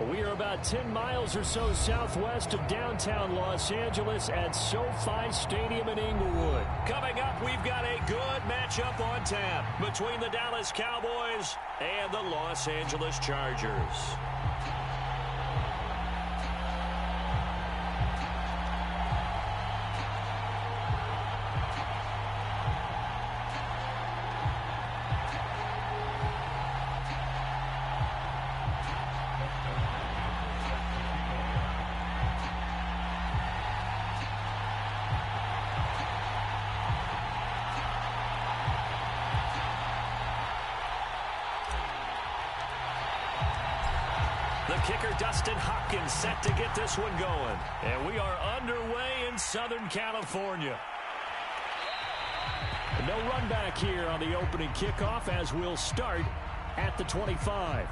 We are about 10 miles or so southwest of downtown Los Angeles at SoFi Stadium in Inglewood. Coming up, we've got a good matchup on tap between the Dallas Cowboys and the Los Angeles Chargers. The kicker, Dustin Hopkins, set to get this one going. And we are underway in Southern California. No run back here on the opening kickoff as we'll start at the 25.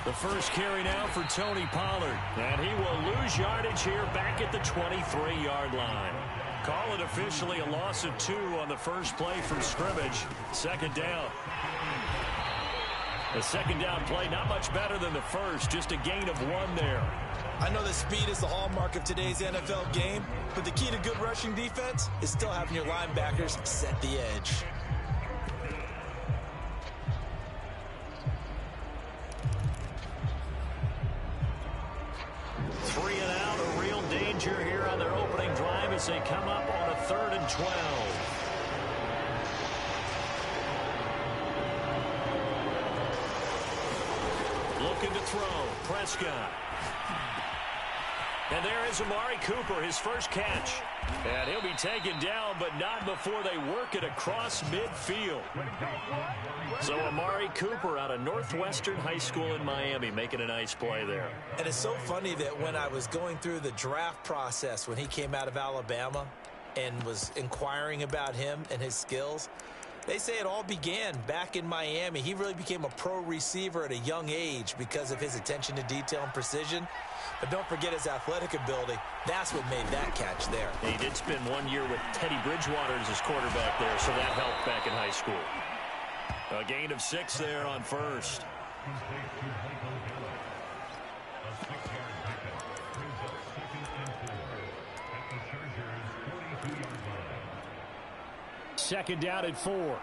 The first carry now for Tony Pollard. And he will lose yardage here back at the 23-yard line. Call it officially a loss of 2 on the first play from scrimmage. Second down. The second down play not much better than the first. Just a gain of 1 there. I know that speed is the hallmark of today's NFL game, but the key to good rushing defense is still having your linebackers set the edge. Here on their opening drive as they come up on a 3rd and 12. Looking to throw. Prescott. And there is Amari Cooper, his first catch. And he'll be taken down, but not before they work it across midfield. So Amari Cooper out of Northwestern High School in Miami making a nice play there. And it's so funny that when I was going through the draft process when he came out of Alabama and was inquiring about him and his skills, they say it all began back in Miami. He really became a pro receiver at a young age because of his attention to detail and precision. But don't forget his athletic ability. That's what made that catch there. He did spend 1 year with Teddy Bridgewater as his quarterback there, so that helped back in high school. A gain of 6 there on first. Second down at 4.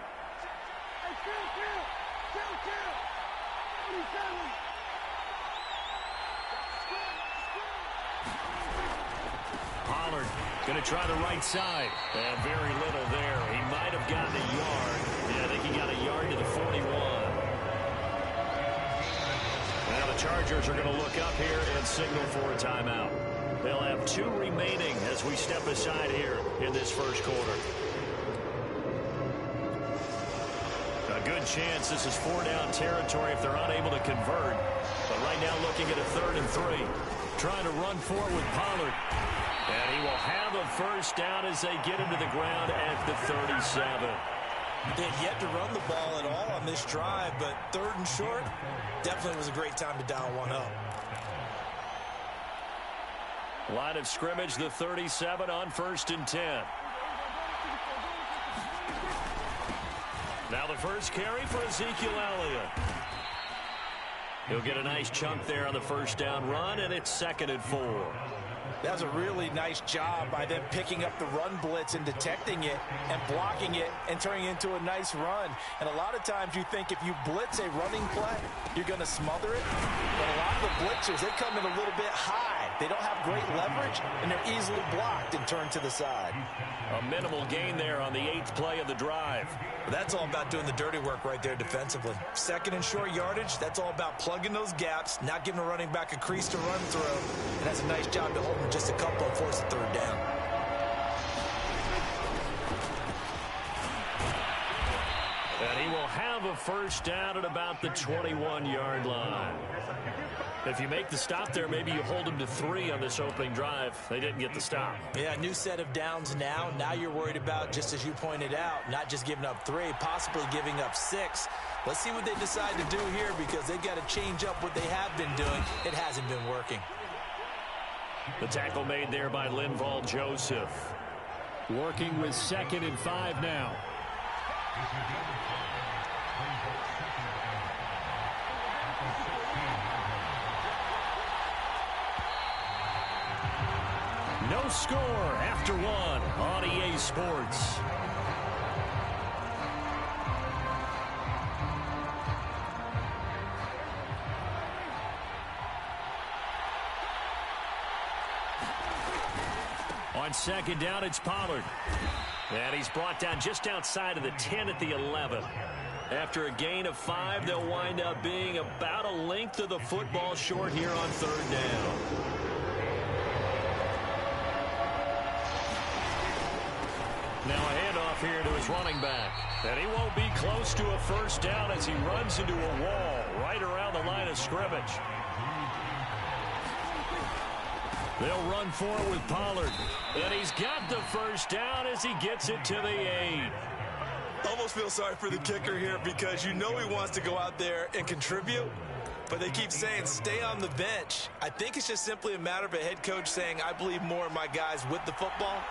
Pollard going to try the right side. And very little there. He might have gotten a yard. Yeah, I think he got a yard to the 41. Now the Chargers are going to look up here and signal for a timeout. They'll have 2 remaining as we step aside here in this first quarter. A good chance this is 4-down territory if they're unable to convert. But right now looking at a 3rd and 3. Trying to run forward with Pollard. And he will have a first down as they get him to the ground at the 37. They had yet to run the ball at all on this drive, but 3rd and short definitely was a great time to dial one up. Line of scrimmage, the 37 on 1st and 10. Now the first carry for Ezekiel Elliott. He'll get a nice chunk there on the first down run, and it's 2nd and 4. That was a really nice job by them picking up the run blitz and detecting it and blocking it and turning it into a nice run. And a lot of times you think if you blitz a running play, you're going to smother it. But a lot of the blitzers, they come in a little bit high. They don't have great leverage, and they're easily blocked and turned to the side. A minimal gain there on the 8th play of the drive. But that's all about doing the dirty work right there defensively. 2nd and short yardage, that's all about plugging those gaps, not giving a running back a crease to run through. And that's a nice job to hold him just a couple and force a 3rd down. And he will have a first down at about the 21-yard line. If you make the stop there, maybe you hold them to 3 on this opening drive. They didn't get the stop. Yeah, new set of downs now. Now you're worried about, just as you pointed out, not just giving up 3, possibly giving up 6. Let's see what they decide to do here, because they've got to change up what they have been doing. It hasn't been working. The tackle made there by Linval Joseph. Working with 2nd and 5 now. No score after 1 on EA Sports. On 2nd down, it's Pollard. And he's brought down just outside of the 10 at the 11. After a gain of 5, they'll wind up being about a length of the football short here on 3rd down. Now a handoff here to his running back. And he won't be close to a first down as he runs into a wall right around the line of scrimmage. They'll run for it with Pollard. And he's got the first down as he gets it to the 8. Almost feel sorry for the kicker here, because you know he wants to go out there and contribute, but they keep saying stay on the bench. I think it's just simply a matter of a head coach saying, I believe more of my guys with the football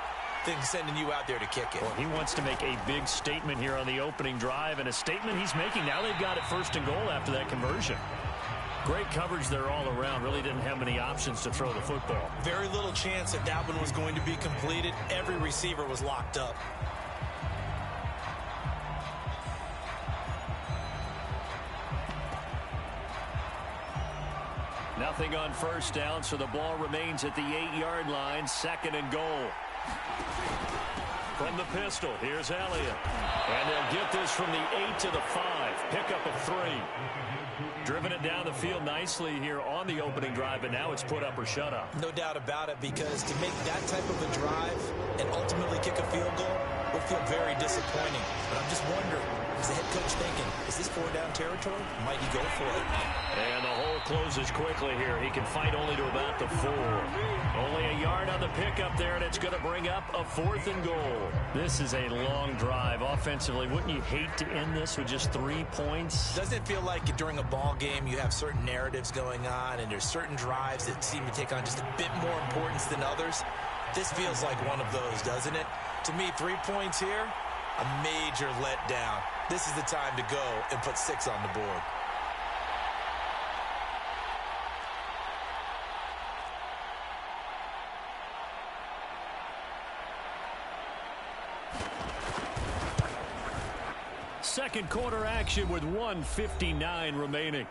than sending you out there to kick it. Well, he wants to make a big statement here on the opening drive, and a statement he's making. Now they've got it 1st and goal after that conversion. Great coverage there all around. Really didn't have many options to throw the football. Very little chance that that one was going to be completed. Every receiver was locked up. Nothing on first down, so the ball remains at the 8-yard line. 2nd and goal. From the pistol, here's Elliott. And they'll get this from the 8 to the 5. Pickup of 3. Driven it down the field nicely here on the opening drive, and now it's put up or shut up. No doubt about it, because to make that type of a drive and ultimately kick a field goal would feel very disappointing. But I'm just wondering, is the head coach thinking, is this 4-down territory? Might he go for it? And the hole closes quickly here. He can fight only to about the 4. Only a yard on the pickup there, and it's going to bring up a 4th and goal. This is a long drive offensively. Wouldn't you hate to end this with just 3 points? Doesn't it feel like during a ball game you have certain narratives going on, and there's certain drives that seem to take on just a bit more importance than others? This feels like one of those, doesn't it? To me, 3 points here, a major letdown. This is the time to go and put 6 on the board. Second quarter action with 1:59 remaining.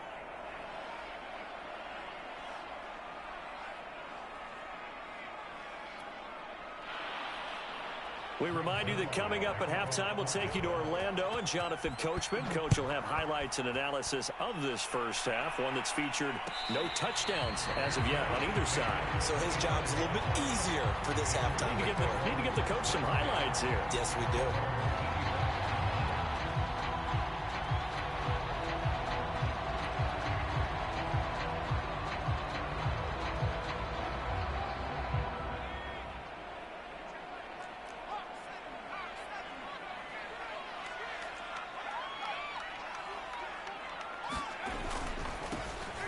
We remind you that coming up at halftime, we'll take you to Orlando and Jonathan Coachman. Coach will have highlights and analysis of this first half, one that's featured no touchdowns as of yet on either side. So his job's a little bit easier for this halftime. Need to get the coach some highlights here. Yes, we do.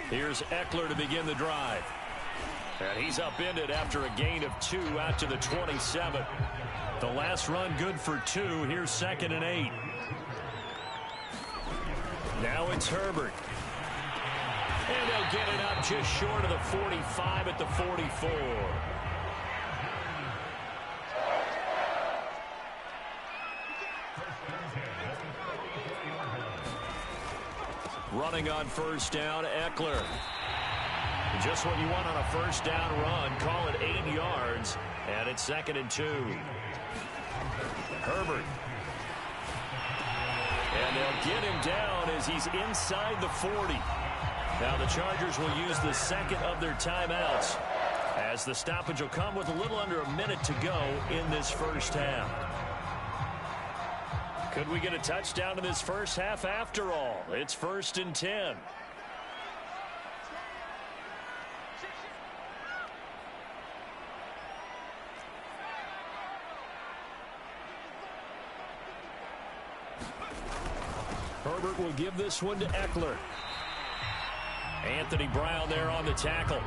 Here's Eckler to begin the drive. And he's upended after a gain of 2 out to the 27. The last run good for 2. Here's 2nd and 8. Now it's Herbert. And they'll get it up just short of the 45 at the 44. Running on first down, Eckler. Just what you want on a first down run. Call it 8 yards, and it's 2nd and 2. Herbert. And they'll get him down as he's inside the 40. Now the Chargers will use the second of their timeouts, as the stoppage will come with a little under a minute to go in this first half. Could we get a touchdown in this first half after all? It's 1st and 10. Herbert will give this one to Eckler. Anthony Brown there on the tackle.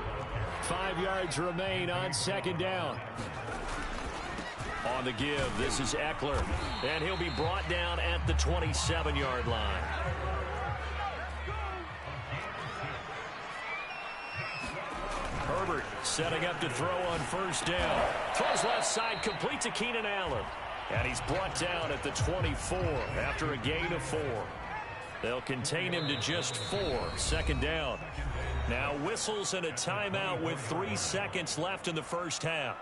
5 yards remain on 2nd down. On the give, this is Eckler. And he'll be brought down at the 27-yard line. Herbert setting up to throw on 1st down. Throws left side, complete to Keenan Allen. And he's brought down at the 24 after a gain of 4. They'll contain him to just 4. 2nd down. Now whistles and a timeout with 3 seconds left in the first half.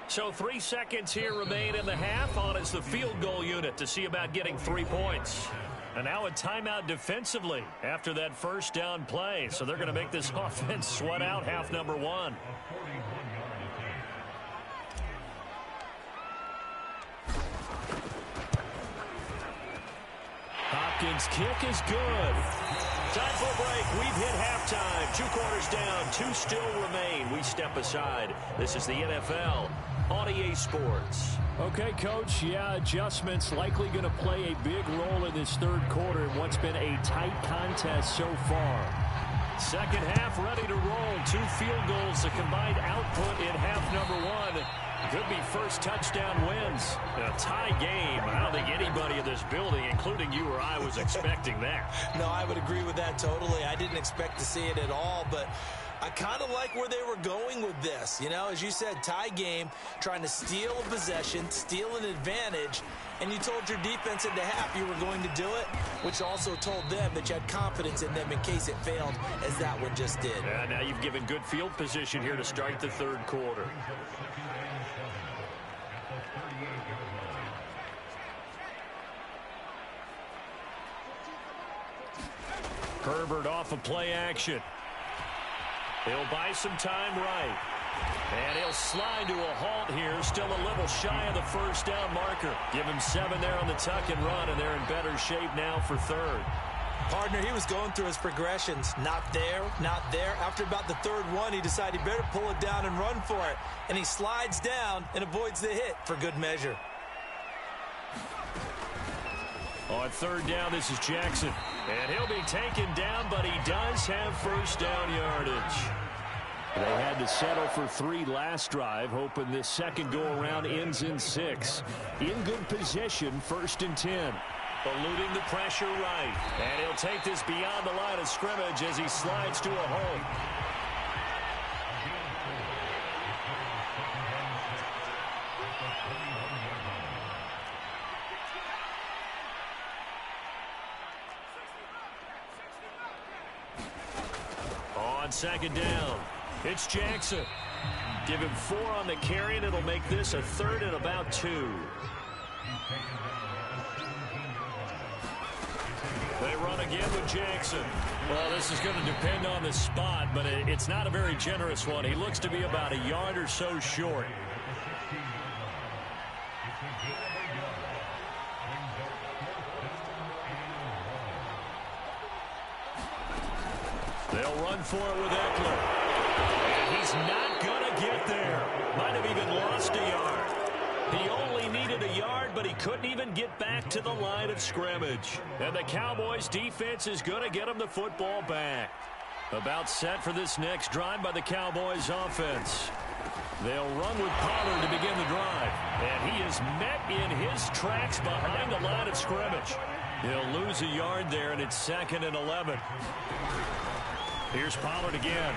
So 3 seconds here remain in the half. On is the field goal unit to see about getting 3 points. And now a timeout defensively after that 1st down play. So they're going to make this offense sweat out half number 1. Hopkins' kick is good. Time for a break. We've hit halftime. 2 quarters down. 2 still remain. We step aside. This is the NFL on EA Sports. Okay, Coach. Yeah, adjustments likely going to play a big role in this 3rd quarter in what's been a tight contest so far. 2nd half ready to roll. 2 field goals, the combined output in half number 1. Could be first touchdown wins. A tie game. I don't think anybody in this building, including you or I, was expecting that. No, I would agree with that totally. I didn't expect to see it at all, but I kind of like where they were going with this. You know, as you said, tie game, trying to steal a possession, steal an advantage, and you told your defense in the half you were going to do it, which also told them that you had confidence in them in case it failed, as that one just did. Yeah, now you've given good field position here to start the 3rd quarter. Herbert off of play action. He'll buy some time right. And he'll slide to a halt here. Still a little shy of the 1st down marker. Give him 7 there on the tuck and run, and they're in better shape now for 3rd. Partner, he was going through his progressions. Not there, not there. After about the 3rd one, he decided he better pull it down and run for it. And he slides down and avoids the hit for good measure. On 3rd down, this is Jackson. And he'll be taken down, but he does have 1st down yardage. They had to settle for 3 last drive, hoping this 2nd go-around ends in 6. In good position, 1st and 10. Eluding the pressure right. And he'll take this beyond the line of scrimmage as he slides to a hole. On 2nd down, it's Jackson. Give him 4 on the carry, and it'll make this a 3rd and about 2. They run again with Jackson. Well, this is going to depend on the spot, but it's not a very generous one. He looks to be about a yard or so short. They'll run for it with Eckler. And he's not going to get there. Might have even lost a yard. He only needed a yard, but he couldn't even get back to the line of scrimmage. And the Cowboys defense is going to get him the football back. About set for this next drive by the Cowboys offense. They'll run with Pollard to begin the drive. And he is met in his tracks behind the line of scrimmage. He'll lose a yard there, and it's 2nd and 11. Here's Pollard again.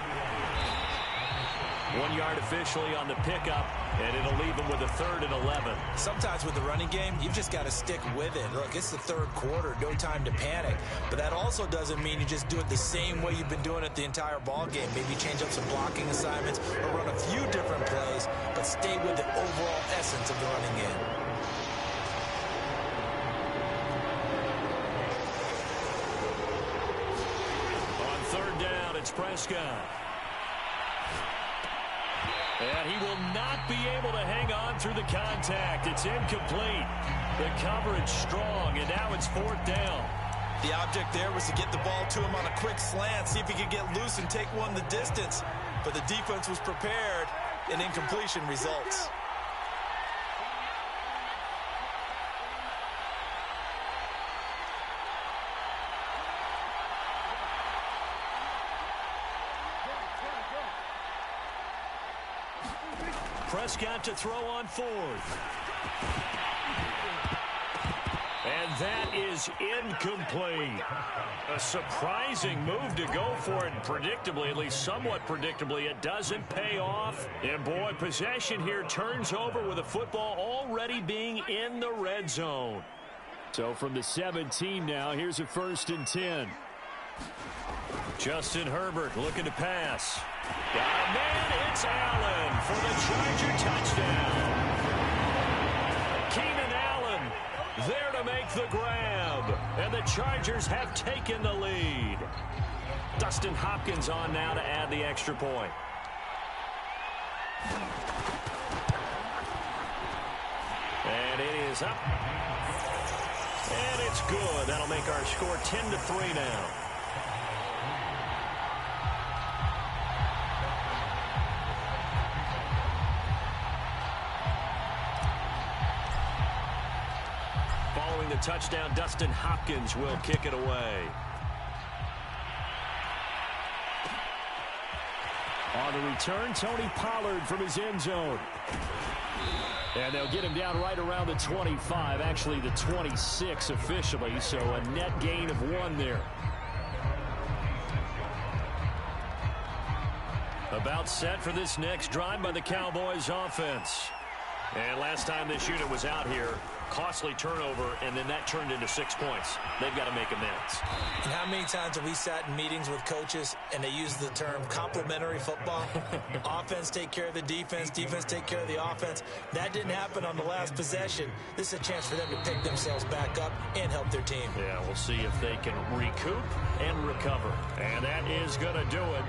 1 yard officially on the pickup, and it'll leave him with a 3rd and 11. Sometimes with the running game, you've just got to stick with it. Look, it's the 3rd quarter, no time to panic. But that also doesn't mean you just do it the same way you've been doing it the entire ball game. Maybe change up some blocking assignments or run a few different plays, but stay with the overall essence of the running game. it's Prescott. And he will not be able to hang on through the contact. It's incomplete. The coverage strong, and now it's 4th down. The object there was to get the ball to him on a quick slant, see if he could get loose and take one the distance. But the defense was prepared, and incompletion results. Prescott to throw on 4th. And that is incomplete. A surprising move to go for it. Predictably, at least somewhat predictably, it doesn't pay off. And boy, possession here turns over with the football already being in the red zone. So from the 17 now, here's a 1st and 10. Justin Herbert looking to pass. Got a man, it's Allen for the Charger touchdown. Keenan Allen there to make the grab. And the Chargers have taken the lead. Dustin Hopkins on now to add the extra point. And it is up. And it's good. That'll make our score 10-3 now. Following the touchdown, Dustin Hopkins will kick it away. On the return, Tony Pollard from his end zone. And they'll get him down right around the 25, actually the 26 officially, so a net gain of 1 there. About set for this next drive by the Cowboys offense. And last time this unit was out here, costly turnover, and then that turned into 6 points. They've got to make amends. And how many times have we sat in meetings with coaches and they use the term complementary football? Offense take care of the defense, defense take care of the offense. That didn't happen on the last possession. This is a chance for them to pick themselves back up and help their team. Yeah, we'll see if they can recoup and recover. And that is going to do it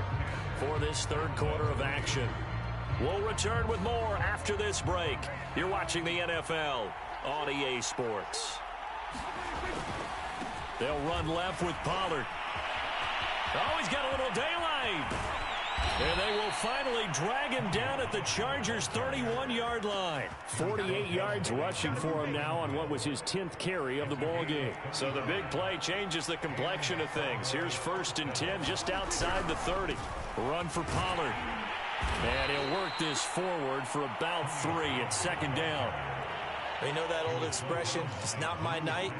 for this 3rd quarter of action. We'll return with more after this break. You're watching the NFL on EA Sports. They'll run left with Pollard. Oh, he's got a little daylight. And they will finally drag him down at the Chargers' 31-yard line. 48 yards rushing for him now on what was his 10th carry of the ball game. So the big play changes the complexion of things. Here's 1st and 10 just outside the 30. Run for Pollard. And he'll work this forward for about 3 at 2nd down. You know that old expression, it's not my night?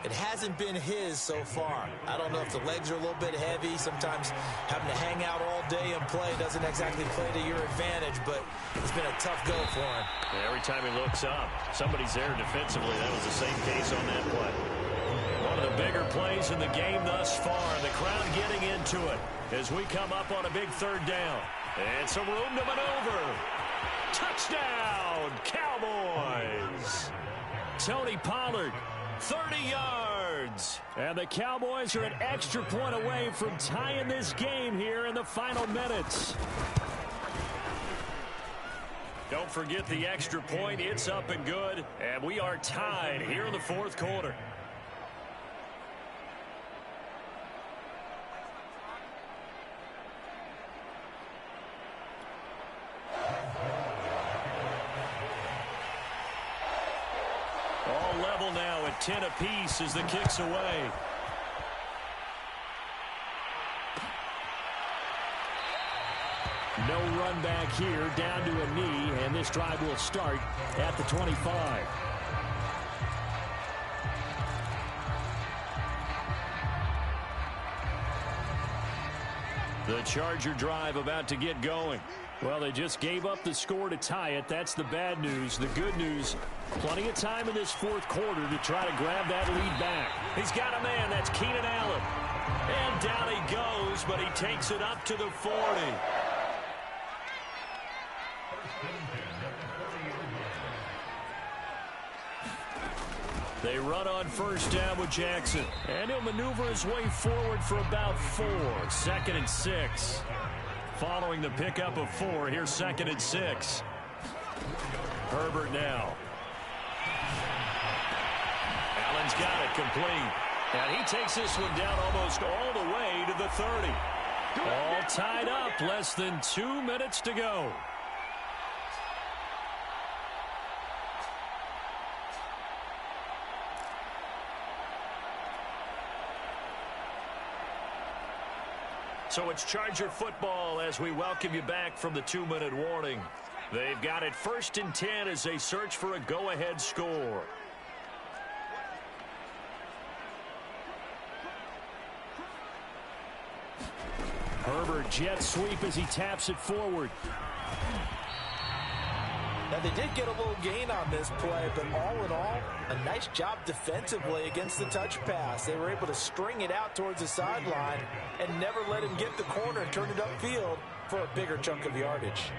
It hasn't been his so far. I don't know if the legs are a little bit heavy. Sometimes having to hang out all day and play doesn't exactly play to your advantage, but it's been a tough go for him. Yeah, every time he looks up, somebody's there defensively. That was the same case on that play. One of the bigger plays in the game thus far. The crowd getting into it as we come up on a big 3rd down. And some room to maneuver. Touchdown, Cowboys. Tony Pollard, 30 yards. And the Cowboys are an extra point away from tying this game here in the final minutes. Don't forget the extra point. It's up and good. And we are tied here in the 4th quarter. All level now at 10 apiece as the kick's away. No run back here, down to a knee, and this drive will start at the 25. The Charger drive about to get going. Well, they just gave up the score to tie it. That's the bad news. The good news, plenty of time in this 4th quarter to try to grab that lead back. He's got a man. That's Keenan Allen. And down he goes, but he takes it up to the 40. They run on first down with Jackson. And he'll maneuver his way forward for about 4. 2nd and 6. Following the pickup of 4, here's 2nd and 6. Herbert now. Allen's got it complete. And he takes this one down almost all the way to the 30. All tied up, less than 2 minutes to go. So it's Charger football as we welcome you back from the 2-minute warning. They've got it 1st and 10 as they search for a go-ahead score. Herbert jet sweep as he taps it forward. Now, they did get a little gain on this play, but all in all, a nice job defensively against the touch pass. They were able to string it out towards the sideline and never let him get the corner and turn it upfield for a bigger chunk of yardage.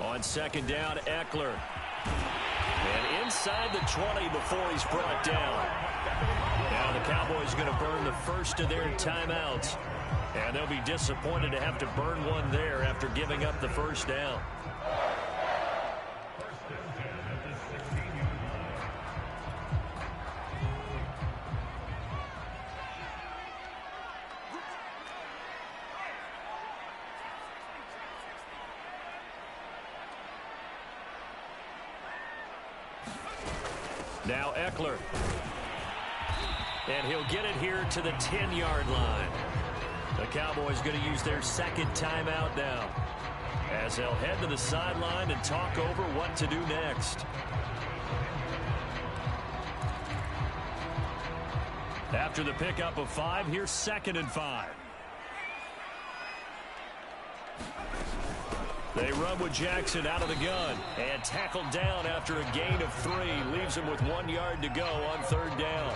On 2nd down, Eckler. And inside the 20 before he's brought down. Now the Cowboys going to burn the first of their timeouts. And they'll be disappointed to have to burn one there after giving up the first down. Now Eckler. And he'll get it here to the 10-yard line. The Cowboys going to use their 2nd timeout now, as they'll head to the sideline and talk over what to do next. After the pickup of 5, here's 2nd and 5. They run with Jackson out of the gun and tackled down after a gain of 3. Leaves him with 1 yard to go on 3rd down.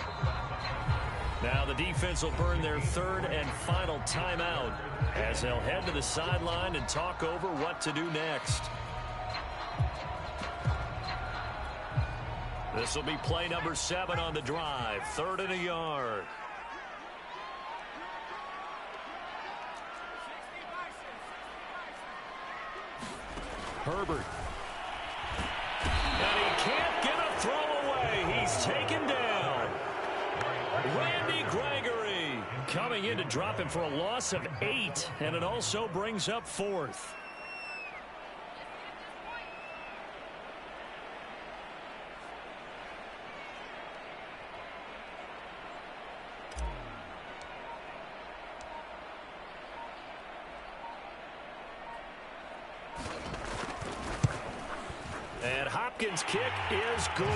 Now the defense will burn their 3rd and final timeout as they'll head to the sideline and talk over what to do next. This will be play number 7 on the drive. 3rd and a yard. Herbert. And he can't get a throw away. He's taken down. Randy Gregory coming in to drop him for a loss of 8, and it also brings up 4th. And Hopkins' kick is good.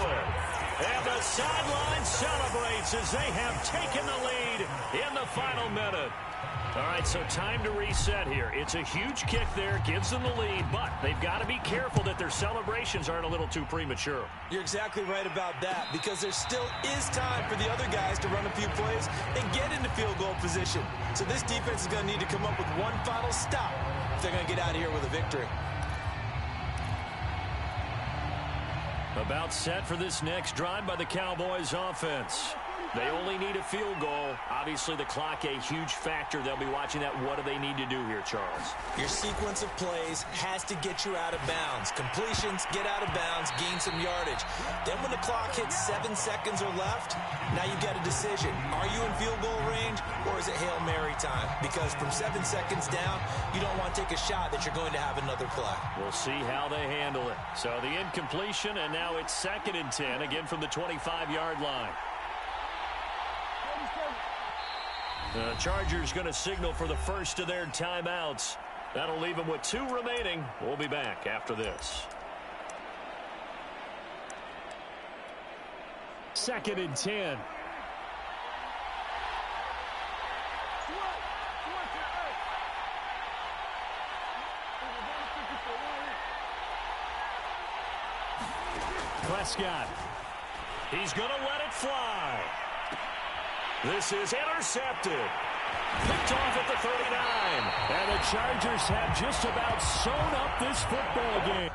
And the sideline celebrates as they have taken the lead in the final minute. All right, so time to reset here. It's a huge kick there, gives them the lead, but they've got to be careful that their celebrations aren't a little too premature. You're exactly right about that, because there still is time for the other guys to run a few plays and get into field goal position. So this defense is going to need to come up with one final stop if they're going to get out of here with a victory. About set for this next drive by the Cowboys offense. They only need a field goal. Obviously, the clock a huge factor. They'll be watching that. What do they need to do here, Charles? Your sequence of plays has to get you out of bounds. Completions, get out of bounds, gain some yardage. Then when the clock hits 7 seconds or left, now you've got a decision. Are you in field goal range, or is it Hail Mary time? Because from 7 seconds down, you don't want to take a shot that you're going to have another play. We'll see how they handle it. So the incompletion, and now it's 2nd and 10, again from the 25-yard line. The Chargers going to signal for the first of their timeouts. That'll leave them with 2 remaining. We'll be back after this. 2nd and 10. Prescott. He's going to let it fly. This is intercepted. Picked off at the 39. And the Chargers have just about sewn up this football game.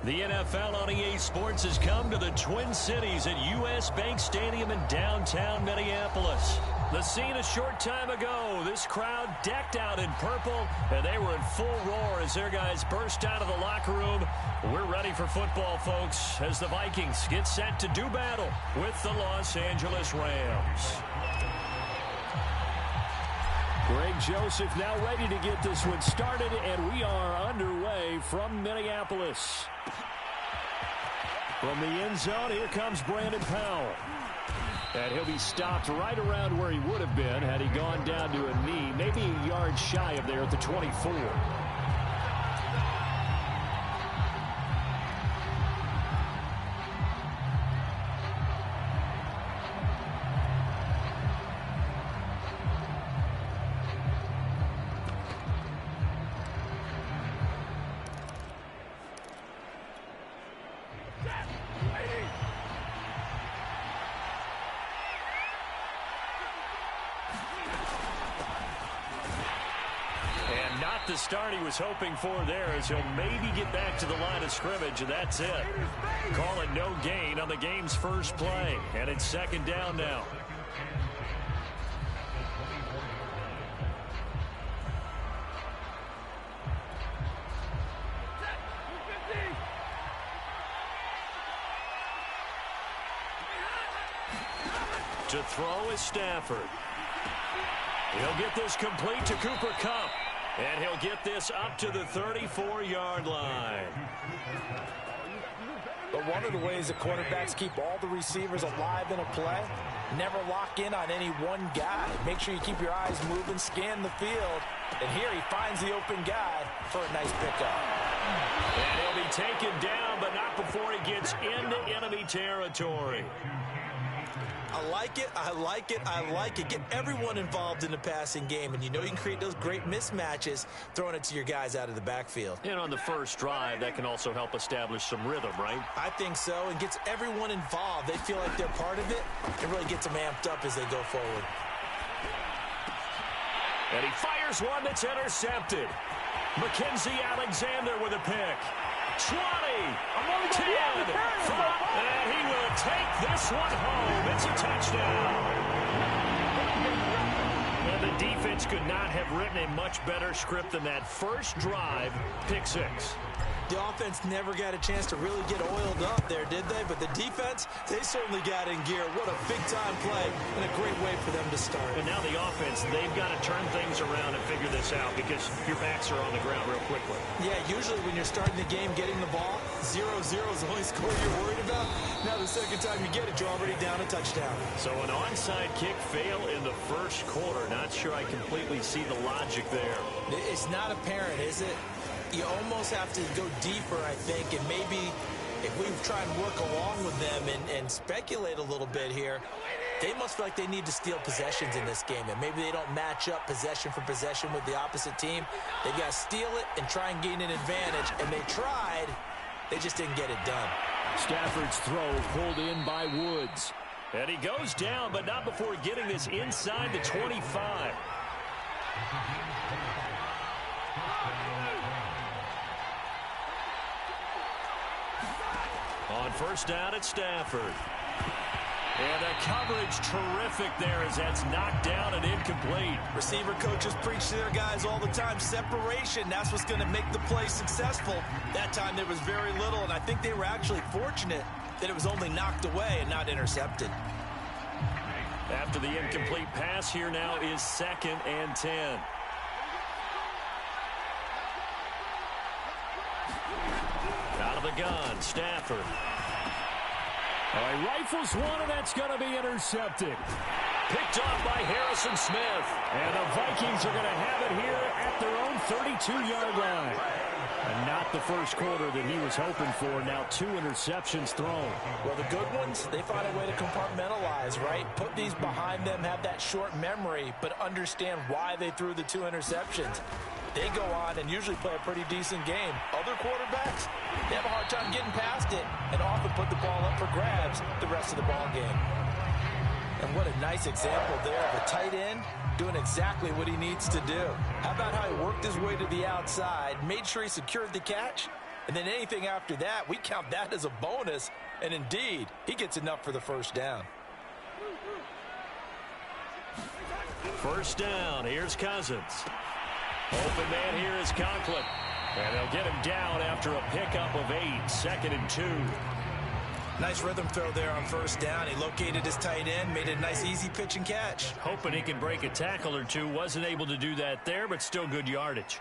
The NFL on EA Sports has come to the Twin Cities at U.S. Bank Stadium in downtown Minneapolis. The scene a short time ago, this crowd decked out in purple, and they were in full roar as their guys burst out of the locker room. We're ready for football, folks, as the Vikings get set to do battle with the Los Angeles Rams. Greg Joseph now ready to get this one started, and we are underway from Minneapolis. From the end zone, here comes Brandon Powell. And he'll be stopped right around where he would have been had he gone down to a knee, maybe a yard shy of there at the 24. The start he was hoping for there as he'll maybe get back to the line of scrimmage, and that's it. Call it no gain on the game's first play, and it's second down now. To throw is Stafford. He'll get this complete to Cooper Kupp. And he'll get this up to the 34-yard line. But one of the ways that quarterbacks keep all the receivers alive in a play, never lock in on any one guy. Make sure you keep your eyes moving, scan the field. And here he finds the open guy for a nice pickup. And he'll be taken down, but not before he gets into enemy territory. I like it, I like it, I like it. Get everyone involved in the passing game, and you know you can create those great mismatches throwing it to your guys out of the backfield. And on the first drive, that can also help establish some rhythm, right? I think so, and gets everyone involved. They feel like they're part of it, and really gets them amped up as they go forward. And he fires one that's intercepted. Mackenzie Alexander with a pick. 20, 10, 5, and he will take this one home. It's a touchdown. And the defense could not have written a much better script than that first drive, pick six. The offense never got a chance to really get oiled up there, did they? But the defense, they certainly got in gear. What a big-time play and a great way for them to start. And now the offense, they've got to turn things around and figure this out because your backs are on the ground real quickly. Yeah, usually when you're starting the game getting the ball, 0-0 is the only score you're worried about. Now the second time you get it, you're already down a touchdown. So an onside kick fail in the first quarter. Not sure I completely see the logic there. It's not apparent, is it? You almost have to go deeper, I think, and maybe if we try and work along with them and speculate a little bit here, they must feel like they need to steal possessions in this game, and maybe they don't match up possession for possession with the opposite team. They've got to steal it and try and gain an advantage, and they tried. They just didn't get it done. Stafford's throw pulled in by Woods. And he goes down, but not before getting this inside the 25. On first down, it's Stafford. And the coverage terrific there as that's knocked down and incomplete. Receiver coaches preach to their guys all the time. Separation, that's what's going to make the play successful. That time there was very little, and I think they were actually fortunate that it was only knocked away and not intercepted. After the incomplete pass, here now is 2nd and 10. Out of the gun, Stafford. He rifles one, and that's going to be intercepted. Picked off by Harrison Smith. And the Vikings are going to have it here at their own 32-yard line. And not the first quarter that he was hoping for. Now 2 interceptions thrown. Well, the good ones, they find a way to compartmentalize, right? Put these behind them, have that short memory, but understand why they threw the 2 interceptions. They go on and usually play a pretty decent game. Other quarterbacks, they have a hard time getting past it and often put the ball up for grabs the rest of the ball game. And what a nice example there of a tight end doing exactly what he needs to do. How about how he worked his way to the outside, made sure he secured the catch, And then anything after that, we count that as a bonus. And indeed, he gets enough for the first down. First down, here's Cousins. Open man here is Conklin. And they'll get him down after a pickup of 8, 2nd and 2. Nice rhythm throw there on first down. He located his tight end, made a nice easy pitch and catch. Hoping he can break a tackle or two. Wasn't able to do that there, but still good yardage.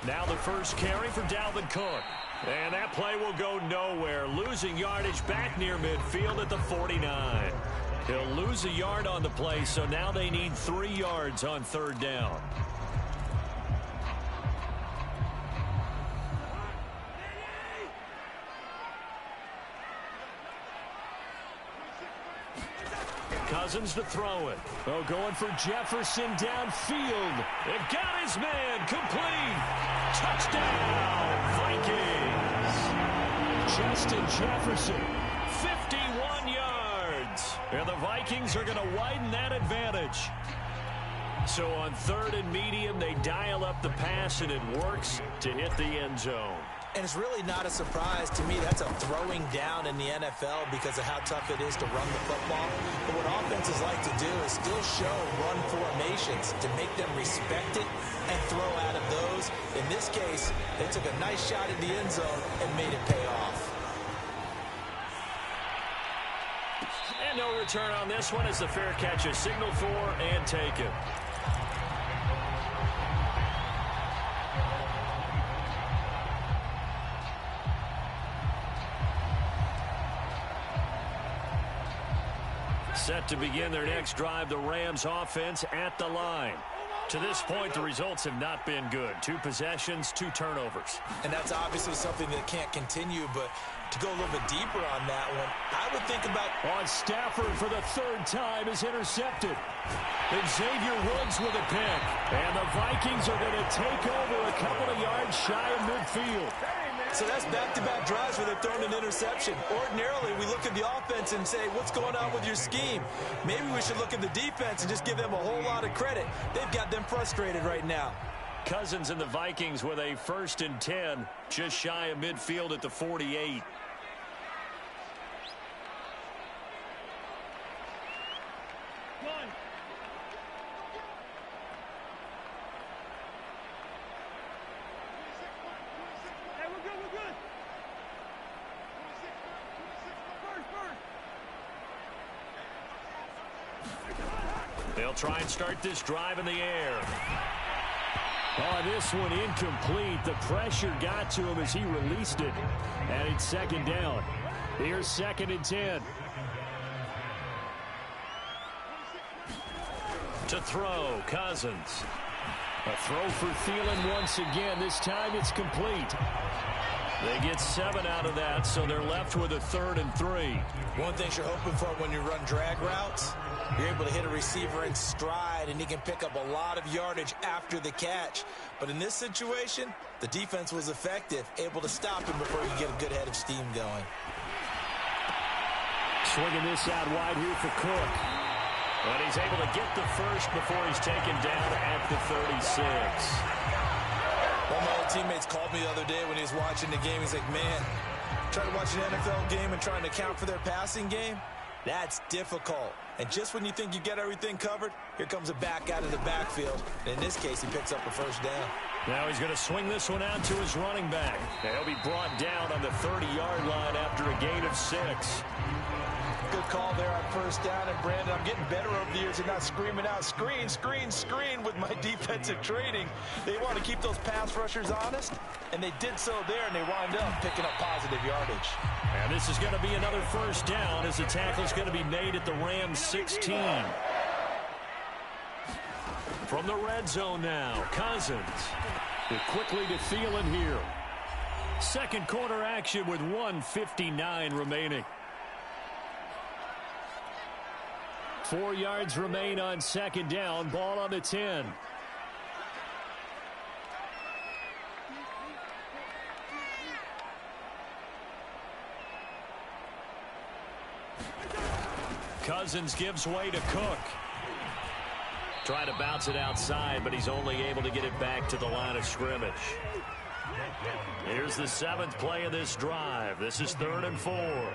Now the first carry for Dalvin Cook. And that play will go nowhere. Losing yardage back near midfield at the 49. He'll lose a yard on the play, so now they need 3 yards on third down. Cousins to throw it. Oh, going for Jefferson downfield. It got his man. Complete. Touchdown, Vikings. Justin Jefferson, 51 yards. And the Vikings are going to widen that advantage. So on 3rd and medium, they dial up the pass, and it works to hit the end zone. And it's really not a surprise to me. That's a throwing down in the NFL because of how tough it is to run the football. But what offenses like to do is still show run formations to make them respect it and throw out of those. In this case, they took a nice shot in the end zone and made it pay off. And no return on this one as the fair catch is signaled for and taken. Set to begin their next drive, the Rams offense at the line. To this point, the results have not been good. 2 possessions, 2 turnovers. And that's obviously something that can't continue, but to go a little bit deeper on that one, I would think about... On Stafford for the 3rd time is intercepted. And Xavier Woods with a pick. And the Vikings are going to take over a couple of yards shy of midfield. So that's back-to-back drives where they've thrown an interception. Ordinarily, we look at the offense and say, what's going on with your scheme? Maybe we should look at the defense and just give them a whole lot of credit. They've got them frustrated right now. Cousins and the Vikings with a 1st and 10, just shy of midfield at the 48. They'll try and start this drive in the air. Oh, this one incomplete. The pressure got to him as he released it. And it's 2nd down. Here's 2nd and 10. To throw, Cousins. A throw for Thielen once again. This time it's complete. They get 7 out of that, so they're left with a 3rd and 3. One thing you're hoping for when you run drag routes, you're able to hit a receiver in stride, and he can pick up a lot of yardage after the catch. But in this situation, the defense was effective, able to stop him before he could get a good head of steam going. Swinging this out wide here for Cook. But he's able to get the first before he's taken down at the 36. One of my old teammates called me the other day when he was watching the game. He's like, man, trying to watch an NFL game and trying to account for their passing game, that's difficult. And just when you think you get everything covered, here comes a back out of the backfield. And in this case, he picks up a 1st down. Now he's going to swing this one out to his running back. He'll be brought down on the 30-yard line after a gain of 6. Good call there on 1st down. And, Brandon, I'm getting better over the years and not screaming out, screen, screen, screen with my defensive training. They want to keep those pass rushers honest, and they did so there, and they wound up picking up positive yardage. And this is going to be another 1st down as the tackle's going to be made at the Rams 16. From the red zone now, Cousins. Quickly to Thielen here. 2nd quarter action with 1:59 remaining. 4 yards remain on 2nd down. Ball on the 10. Cousins gives way to Cook. Trying to bounce it outside, but he's only able to get it back to the line of scrimmage. Here's the 7th play of this drive. This is 3rd and 4.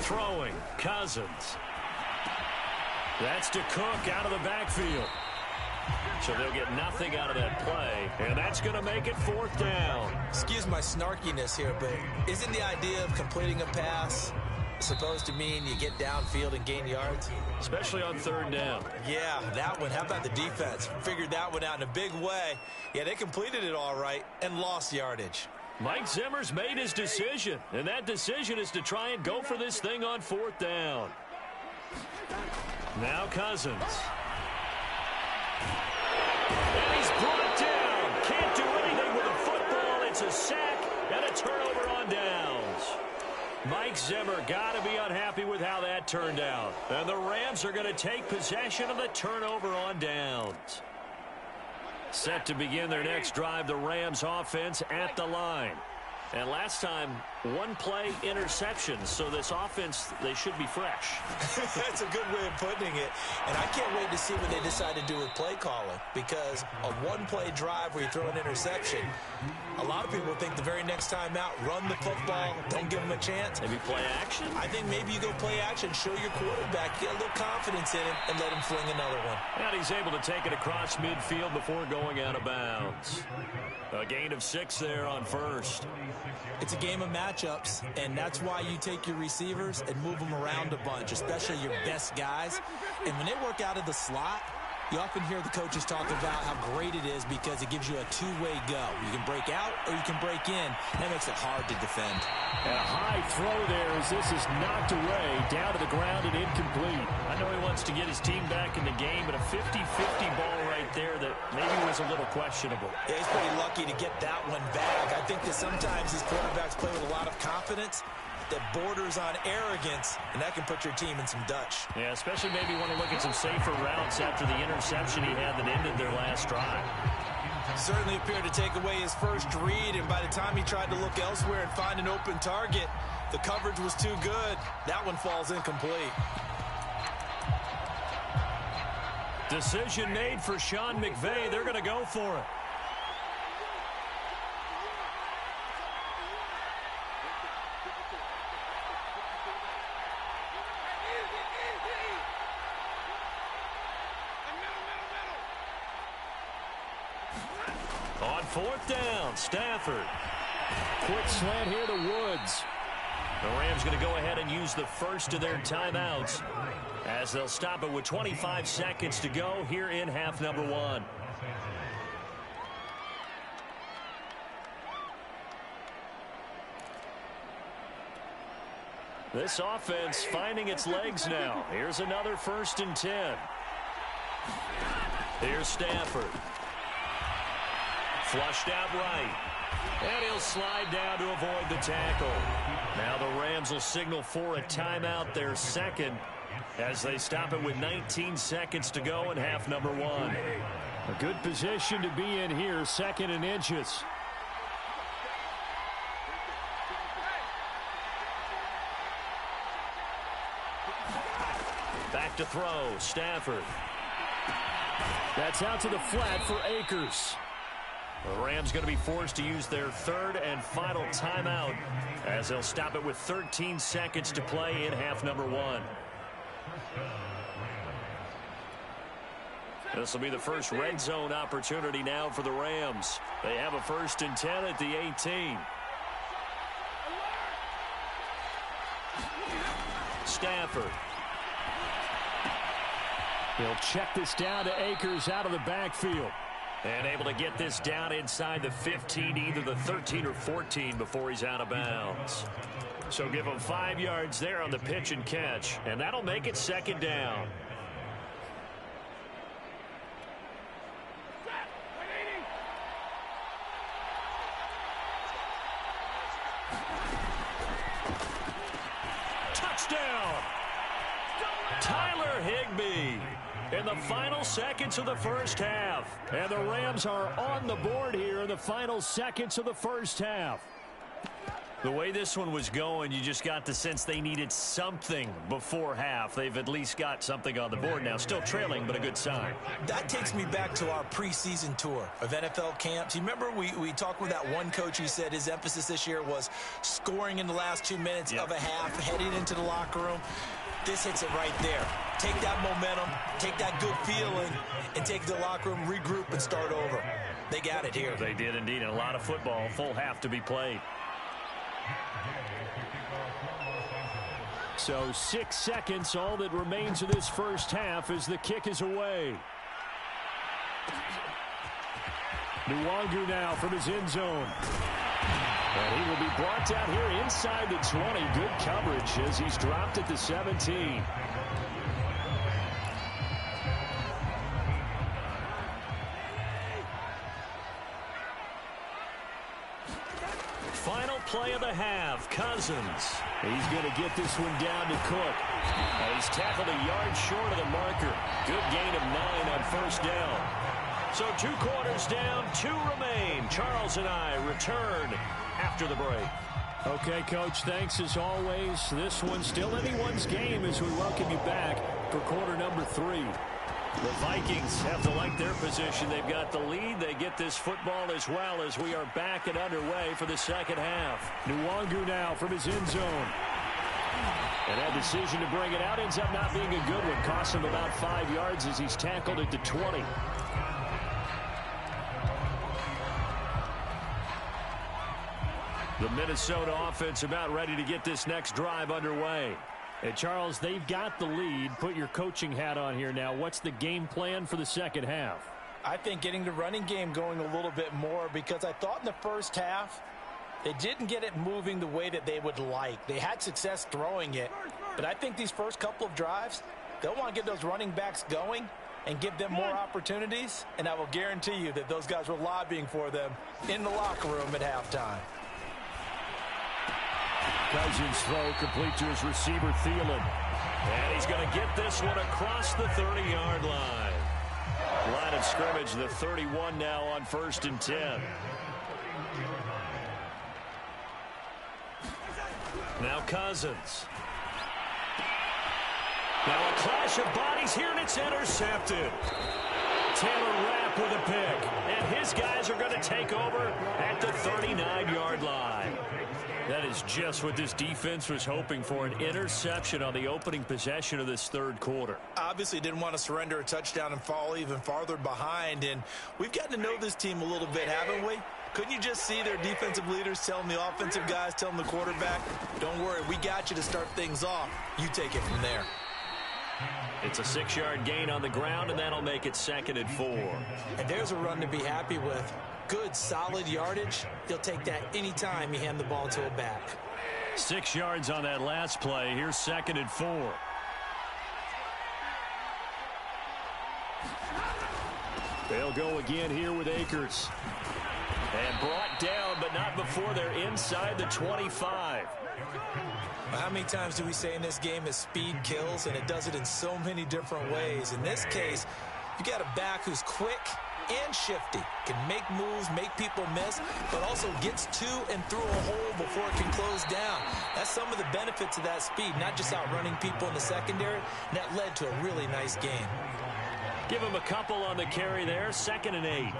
Throwing, Cousins. That's to Cook out of the backfield. So they'll get nothing out of that play, and that's going to make it 4th down. Excuse my snarkiness here, but isn't the idea of completing a pass supposed to mean you get downfield and gain yards? Especially on 3rd down. Yeah, that one. How about the defense? Figured that one out in a big way. Yeah, they completed it all right and lost yardage. Mike Zimmer's made his decision, and that decision is to try and go for this thing on 4th down. Now Cousins. And he's brought down. Can't do anything with a football. It's a sack and a turnover on downs. Mike Zimmer got to be unhappy with how that turned out. And the Rams are going to take possession of the turnover on downs. Set to begin their next drive, the Rams offense at the line. And last time, 1-play interception. So this offense, they should be fresh. That's a good way of putting it. And I can't wait to see what they decide to do with play calling. Because a 1-play drive where you throw an interception, a lot of people think the very next time out, run the football, don't give them a chance. Maybe play action? I think maybe you go play action, show your quarterback, get a little confidence in him, and let him fling another one. And he's able to take it across midfield before going out of bounds. A gain of 6 there on 1st. It's a game of matchups, and that's why you take your receivers and move them around a bunch, especially your best guys. And when they work out of the slot, you often hear the coaches talk about how great it is because it gives you a two-way go. You can break out or you can break in. That makes it hard to defend. And a high throw there as this is knocked away, down to the ground and incomplete. I know he wants to get his team back in the game, but a 50-50 ball right there that maybe was a little questionable. Yeah, he's pretty lucky to get that one back. I think that sometimes these quarterbacks play with a lot of confidence that borders on arrogance, and that can put your team in some Dutch. Yeah, especially maybe want to look at some safer routes after the interception he had that ended their last drive. Certainly appeared to take away his first read, and by the time he tried to look elsewhere and find an open target, the coverage was too good. That one falls incomplete. Decision made for Sean McVay. They're going to go for it. On 4th down, Stafford. Quick slant here to Woods. The Rams going to go ahead and use the first of their timeouts as they'll stop it with 25 seconds to go here in half number 1. This offense finding its legs now. Here's another 1st and 10. Here's Stafford. Flushed out right. And he'll slide down to avoid the tackle. Now the Rams will signal for a timeout, their second, as they stop it with 19 seconds to go in half number 1. A good position to be in here, 2nd and inches. Back to throw, Stafford. That's out to the flat for Akers. The Rams going to be forced to use their 3rd and final timeout as they'll stop it with 13 seconds to play in half number 1. This will be the first red zone opportunity now for the Rams. They have a 1st and 10 at the 18. Stafford. He'll check this down to Akers out of the backfield. And able to get this down inside the 15, either the 13 or 14 before he's out of bounds. So give him 5 yards there on the pitch and catch, and that'll make it 2nd down. Touchdown! Tyler Higbee in the final seconds of the first half. And the Rams are on the board here in the final seconds of the first half. The way this one was going, you just got the sense they needed something before half. They've at least got something on the board now. Still trailing, but a good sign. That takes me back to our preseason tour of NFL camps. You remember we talked with that one coach who said his emphasis this year was scoring in the last 2 minutes of a half, heading into the locker room. This hits it right there. Take that momentum, take that good feeling, and take it to the locker room, regroup, and start over. They got it here. They did indeed, and a lot of football, full half to be played. So 6 seconds, all that remains of this first half as the kick is away. Nwangu now from his end zone. And he will be brought down here inside the 20. Good coverage as he's dropped at the 17. Final play of the half, Cousins. He's going to get this one down to Cook. And he's tackled a yard short of the marker. Good gain of 9 on first down. So 2 quarters down, 2 remain. Charles and I return after the break. Okay, Coach, thanks as always. This one's still anyone's game as we welcome you back for quarter number 3. The Vikings have to like their position. They've got the lead. They get this football as well as we are back and underway for the second half. Nwangu now from his end zone. And that decision to bring it out ends up not being a good one. Costs him about 5 yards as he's tackled at the 20. The Minnesota offense about ready to get this next drive underway. And Charles, they've got the lead. Put your coaching hat on here now. What's the game plan for the second half? I think getting the running game going a little bit more, because I thought in the first half they didn't get it moving the way that they would like. They had success throwing it, but I think these first couple of drives, they'll want to get those running backs going and give them more opportunities, and I will guarantee you that those guys were lobbying for them in the locker room at halftime. Cousins throw complete to his receiver, Thielen. And he's going to get this one across the 30-yard line. Line of scrimmage, the 31 now on 1st and 10. Now Cousins. Now a clash of bodies here, and it's intercepted. Taylor Rapp with a pick. And his guys are going to take over at the 39-yard line. That is just what this defense was hoping for, an interception on the opening possession of this third quarter. Obviously didn't want to surrender a touchdown and fall even farther behind, and we've gotten to know this team a little bit, haven't we? Couldn't you just see their defensive leaders telling the offensive guys, telling the quarterback, don't worry, we got you to start things off. You take it from there. It's a 6-yard gain on the ground, and that'll make it 2nd and 4. And there's a run to be happy with. Good, solid yardage. He'll take that anytime you hand the ball to a back. 6 yards on that last play. Here's 2nd and 4. They'll go again here with Akers. And brought down, but not before they're inside the 25. How many times do we say in this game that speed kills, and it does it in so many different ways? In this case, you got a back who's quick and shifty, can make moves, make people miss, but also gets to and through a hole before it can close down. That's some of the benefits of that speed, not just outrunning people in the secondary, and that led to a really nice game. Give him a couple on the carry there, 2nd and 8.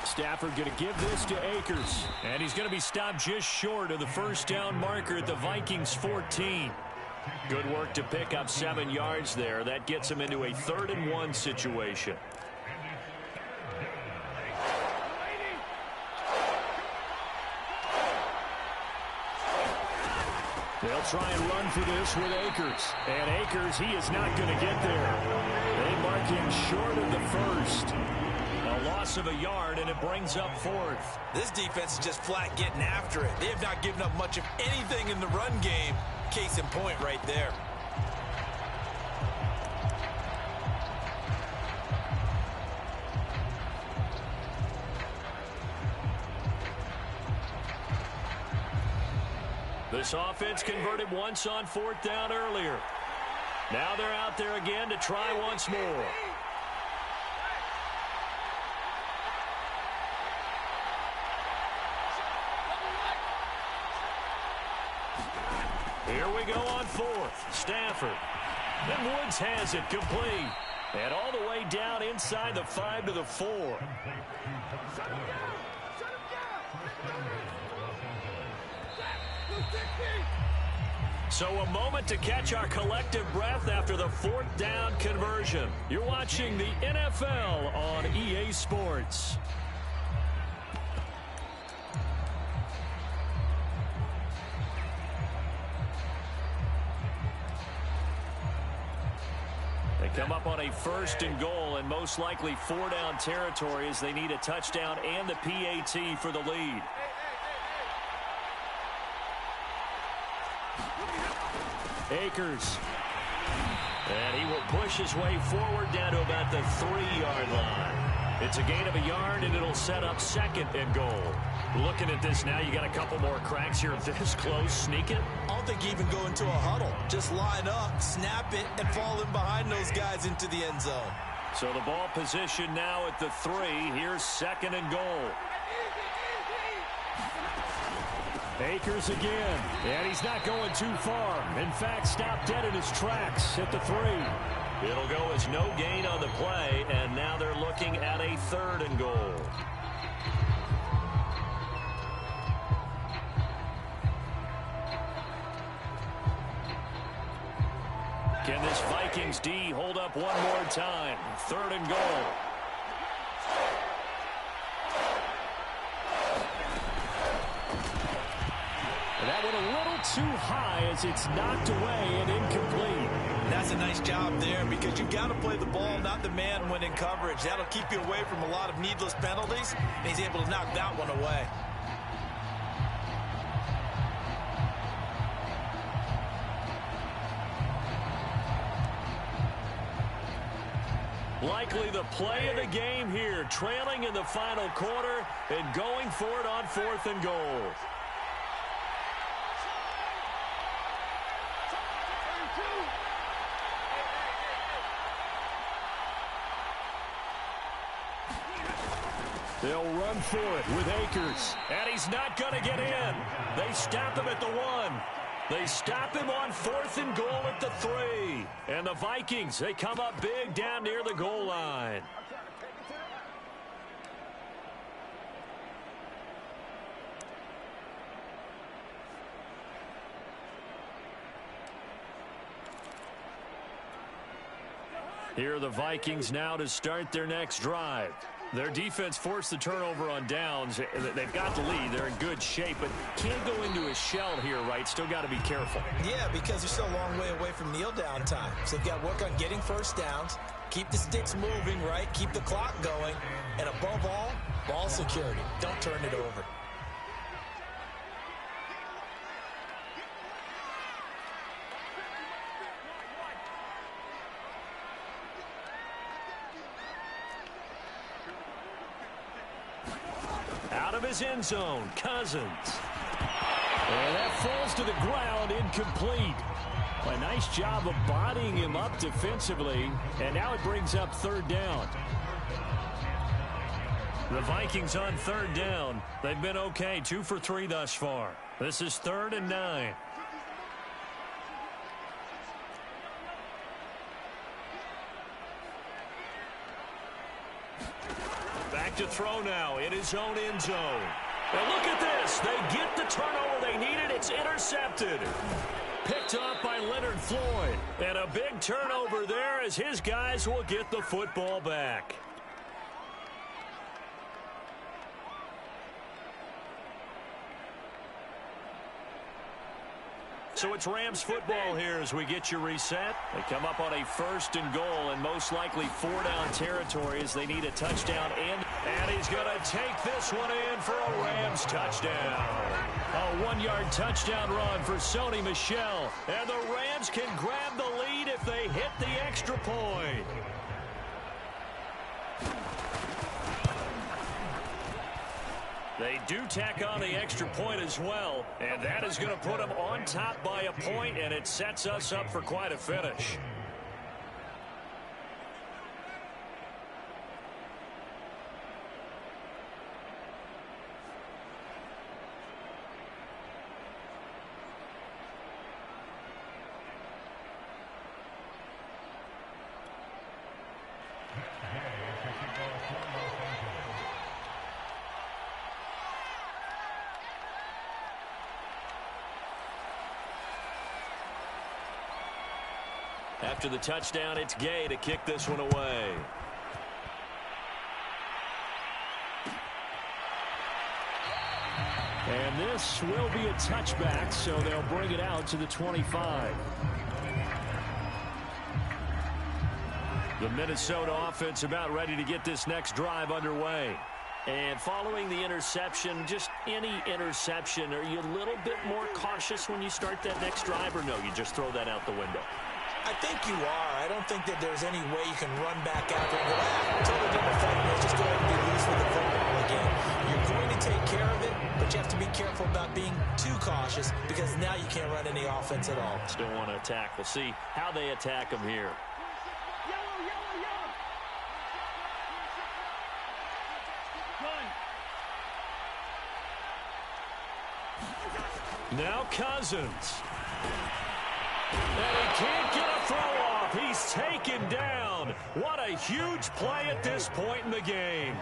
Stafford going to give this to Akers. And he's going to be stopped just short of the first down marker at the Vikings 14. Good work to pick up 7 yards there. That gets him into a 3rd and 1 situation. They'll try and run for this with Akers. And Akers, he is not going to get there. They mark him short of the first. A loss of a yard, and it brings up 4th. This defense is just flat getting after it. They have not given up much of anything in the run game. Case in point right there. This offense converted once on 4th down earlier. Now they're out there again to try once more. Here we go on fourth. Stafford. And Woods has it complete. And all the way down inside the 5 to the 4. So a moment to catch our collective breath after the 4th down conversion. You're watching the NFL on EA Sports. They come up on a 1st and goal and most likely 4-down territory as they need a touchdown and the PAT for the lead. Akers. And he will push his way forward down to about the 3-yard line. It's a gain of a yard, and it'll set up 2nd and goal. Looking at this now, you got a couple more cracks here. This close, sneak it. I don't think even go into a huddle. Just line up, snap it, and fall in behind those guys into the end zone. So the ball position now at the 3. Here's 2nd and goal. Akers again, and he's not going too far. In fact, stopped dead in his tracks at the 3. It'll go as no gain on the play, and now they're looking at a 3rd and goal. Can this Vikings D hold up one more time? 3rd and goal. That went a little too high as it's knocked away and incomplete. That's a nice job there because you got to play the ball, not the man when in coverage. That'll keep you away from a lot of needless penalties, and he's able to knock that one away. Likely the play of the game here, trailing in the final quarter and going for it on 4th and goal. They'll run for it with Akers. And he's not going to get in. They stop him at the 1. They stop him on 4th and goal at the 3. And the Vikings, they come up big down near the goal line. Here are the Vikings now to start their next drive. Their defense forced the turnover on downs. They've got the lead. They're in good shape, but can't go into a shell here, right? Still got to be careful. Yeah, because they're still a long way away from kneel down time. So they've got to work on getting 1st downs, keep the sticks moving, right? Keep the clock going. And above all, ball security. Don't turn it over. Out of his end zone, Cousins. And that falls to the ground, incomplete. A nice job of bodying him up defensively, and now it brings up 3rd down. The Vikings on 3rd down. They've been okay, 2 for 3 thus far. This is 3rd and 9. Back to throw now in his own end zone. And look at this. They get the turnover they needed. It's intercepted. Picked up by Leonard Floyd. And a big turnover there as his guys will get the football back. So it's Rams football here as we get you reset. They come up on a 1st and goal and most likely 4-down territory as they need a touchdown. And he's going to take this one in for a Rams touchdown. A 1-yard touchdown run for Sony Michel. And the Rams can grab the lead if they hit the extra point. They do tack on the extra point as well, and that is going to put them on top by a point, and it sets us up for quite a finish. After the touchdown, it's Gay to kick this one away. And this will be a touchback, so they'll bring it out to the 25. The Minnesota offense about ready to get this next drive underway. And following the interception, just any interception, are you a little bit more cautious when you start that next drive, or no, you just throw that out the window? I think you are. I don't think that there's any way you can run back after and go, totally didn't affect me. Let's just go ahead and be loose with the football again. You're going to take care of it, but you have to be careful about being too cautious because now you can't run any offense at all. Still want to attack. We'll see how they attack them here. Now Cousins. And he can't get a throw off. He's taken down. What a huge play at this point in the game.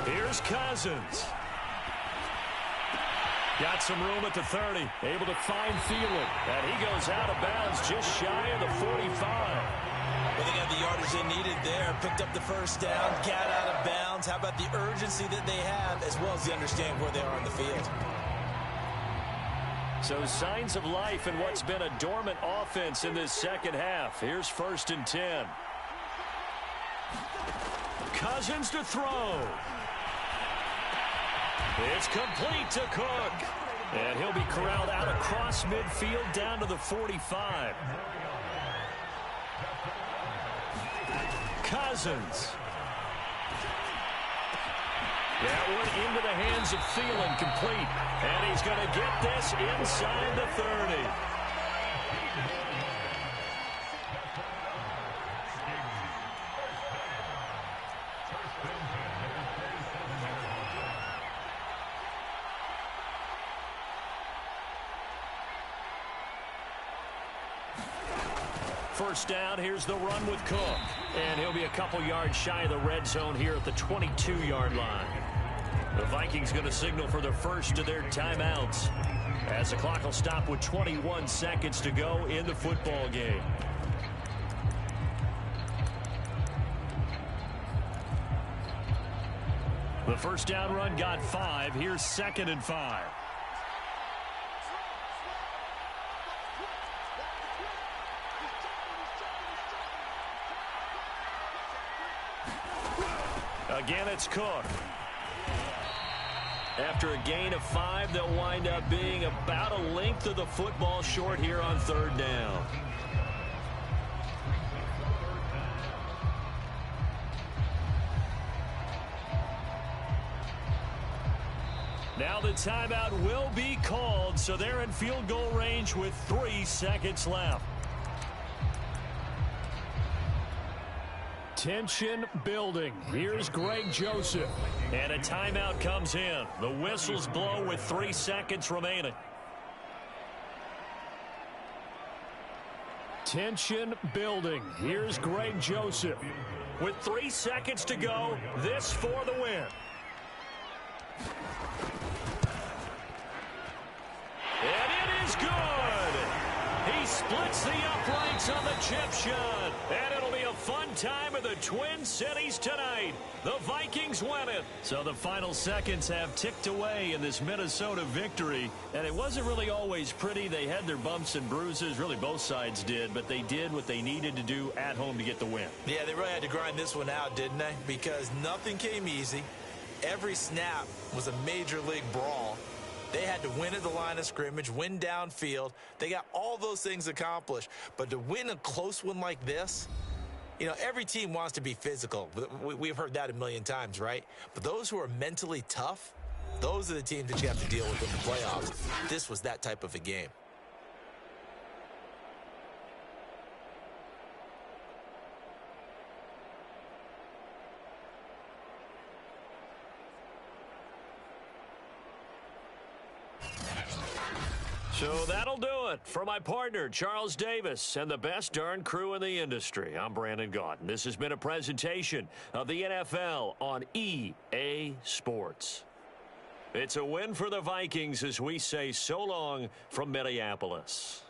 Here's Cousins. Got some room at the 30. Able to find Thielen. And he goes out of bounds just shy of the 45. Well, they got the yardage they needed there. Picked up the first down. Got out of bounds. How about the urgency that they have as well as the understanding where they are on the field? So signs of life in what's been a dormant offense in this second half. Here's 1st and 10. Cousins to throw. It's complete to Cook. And he'll be corralled out across midfield down to the 45. Cousins. That one into the hands of Thielen, complete. And he's going to get this inside the 30. First down, here's the run with Cook. And he'll be a couple yards shy of the red zone here at the 22-yard line. The Vikings going to signal for the first of their timeouts as the clock will stop with 21 seconds to go in the football game. The first down run got 5. Here's 2nd and 5. Again, it's Cook. After a gain of 5, they'll wind up being about a length of the football short here on 3rd down. Now the timeout will be called, so they're in field goal range with 3 seconds left. Tension building. Here's Greg Joseph. And a timeout comes in. The whistles blow with 3 seconds remaining. Tension building. Here's Greg Joseph. With 3 seconds to go, this for the win. And it is good. He splits the uprights on the chip shot. And it'll be a fun time in the Twin Cities tonight. The Vikings win it. So the final seconds have ticked away in this Minnesota victory. And it wasn't really always pretty. They had their bumps and bruises. Really, both sides did. But they did what they needed to do at home to get the win. Yeah, they really had to grind this one out, didn't they? Because nothing came easy. Every snap was a major league brawl. They had to win at the line of scrimmage, win downfield. They got all those things accomplished. But to win a close one like this, you know, every team wants to be physical. We've heard that a million times, right? But those who are mentally tough, those are the teams that you have to deal with in the playoffs. This was that type of a game. So that'll do it for my partner, Charles Davis, and the best darn crew in the industry. I'm Brandon Gaudin. This has been a presentation of the NFL on EA Sports. It's a win for the Vikings as we say so long from Minneapolis.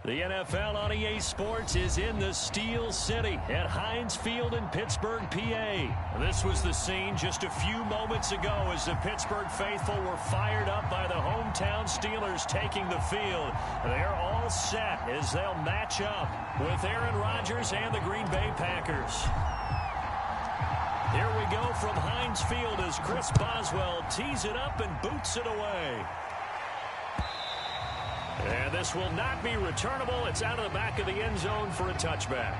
The NFL on EA Sports is in the Steel City at Heinz Field in Pittsburgh, PA. This was the scene just a few moments ago as the Pittsburgh faithful were fired up by the hometown Steelers taking the field. They're all set as they'll match up with Aaron Rodgers and the Green Bay Packers. Here we go from Heinz Field as Chris Boswell tees it up and boots it away. And this will not be returnable. It's out of the back of the end zone for a touchback.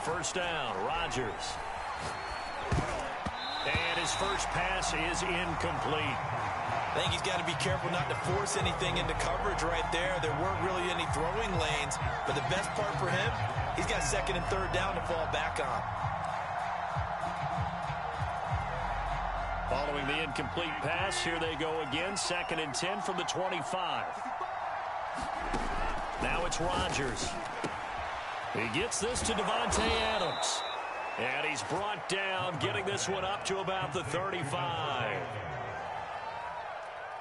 First down, Rodgers. And his first pass is incomplete. I think he's got to be careful not to force anything into coverage right there. There weren't really any throwing lanes, but the best part for him, he's got second and third down to fall back on. Following the incomplete pass, here they go again, 2nd and 10 from the 25. Now it's Rodgers. He gets this to Davante Adams. And he's brought down, getting this one up to about the 35.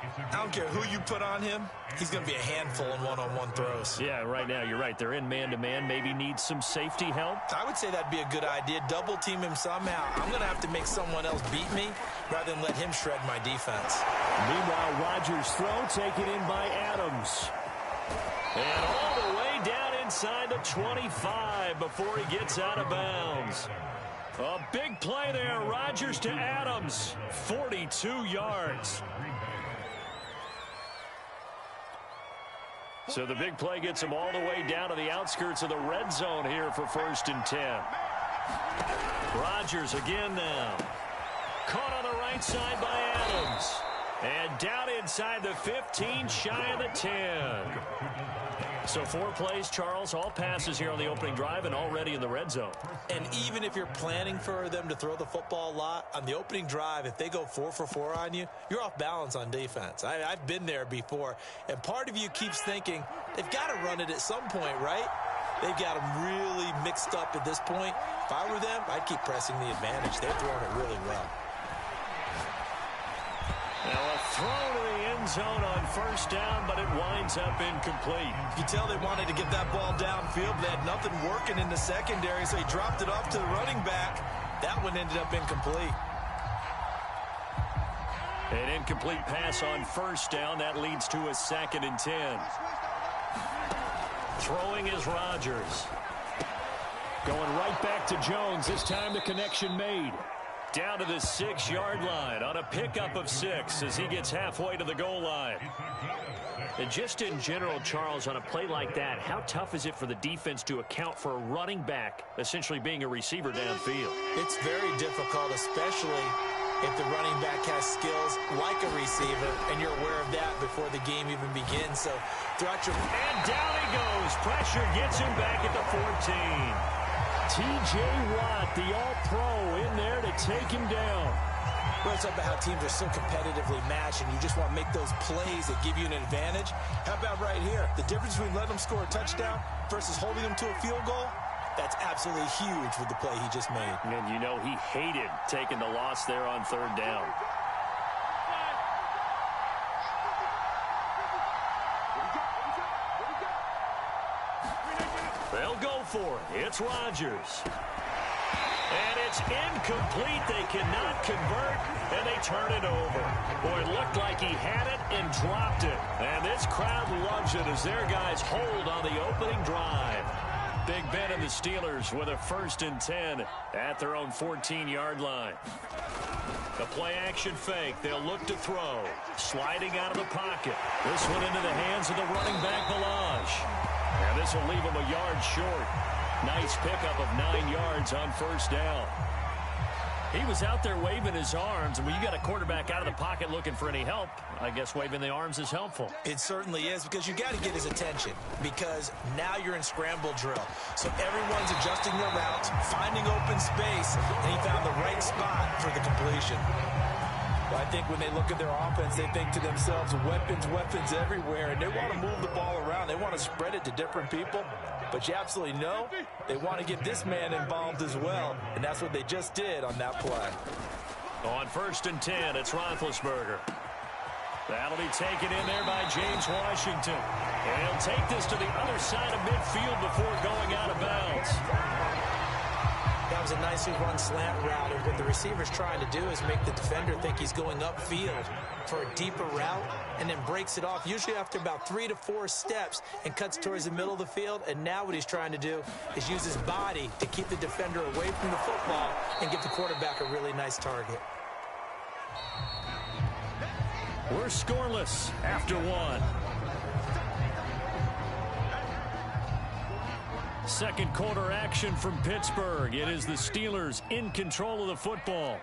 I don't care who you put on him. He's going to be a handful in one-on-one throws. Yeah, right now, you're right. They're in man-to-man. Maybe needs some safety help. I would say that'd be a good idea. Double team him somehow. I'm going to have to make someone else beat me rather than let him shred my defense. Meanwhile, Rodgers' throw taken in by Adams. And all the way down inside the 25 before he gets out of bounds. A big play there. Rodgers to Adams. 42 yards. So the big play gets him all the way down to the outskirts of the red zone here for 1st and 10. Rodgers again now. Caught on the right side by Adams. And down inside the 15, shy of the 10. So 4 plays, Charles, all passes here on the opening drive and already in the red zone. And even if you're planning for them to throw the football a lot, on the opening drive, if they go 4 for 4 on you, you're off balance on defense. I've been there before. And part of you keeps thinking, they've got to run it at some point, right? They've got them really mixed up at this point. If I were them, I'd keep pressing the advantage. They're throwing it really well. Now a throw to the end zone on 1st down, but it winds up incomplete. You can tell they wanted to get that ball downfield. They had nothing working in the secondary, so he dropped it off to the running back. That one ended up incomplete. An incomplete pass on 1st down. That leads to a 2nd and 10. Throwing is Rodgers. Going right back to Jones. This time the connection made. Down to the 6-yard line on a pickup of 6 as he gets halfway to the goal line. And just in general, Charles, on a play like that, how tough is it for the defense to account for a running back essentially being a receiver downfield? It's very difficult, especially if the running back has skills like a receiver, and you're aware of that before the game even begins. So throughout your... And down he goes. Pressure gets him back at the 14. T.J. Watt, the all-pro, in there to take him down. Well, it's about how teams are so competitively matched, and you just want to make those plays that give you an advantage. How about right here? The difference between letting them score a touchdown versus holding them to a field goal, that's absolutely huge with the play he just made. And you know he hated taking the loss there on 3rd down. They'll go for it. It's Rodgers. And it's incomplete. They cannot convert, and they turn it over. Boy, it looked like he had it and dropped it. And this crowd loves it as their guys hold on the opening drive. Big Ben and the Steelers with a 1st and 10 at their own 14-yard line. The play-action fake. They'll look to throw. Sliding out of the pocket. This one into the hands of the running back, Balaj. And this will leave him a yard short. Nice pickup of 9 yards on 1st down. He was out there waving his arms, and when you got a quarterback out of the pocket looking for any help, I guess waving the arms is helpful. It certainly is, because you got to get his attention, because now you're in scramble drill. So everyone's adjusting their routes, finding open space, and he found the right spot for the completion. Well, I think when they look at their offense, they think to themselves, weapons, weapons everywhere, and they want to move the ball around. They want to spread it to different people, but you absolutely know they want to get this man involved as well, and that's what they just did on that play. On 1st and 10, it's Roethlisberger. That'll be taken in there by James Washington. And he'll take this to the other side of midfield before going out of bounds. becomes a nicely run slant route, and what the receiver's trying to do is make the defender think he's going upfield for a deeper route, and then breaks it off, usually after about 3 to 4 steps, and cuts towards the middle of the field. And now what he's trying to do is use his body to keep the defender away from the football and give the quarterback a really nice target. We're scoreless after one. Second quarter action from Pittsburgh. It is the Steelers in control of the football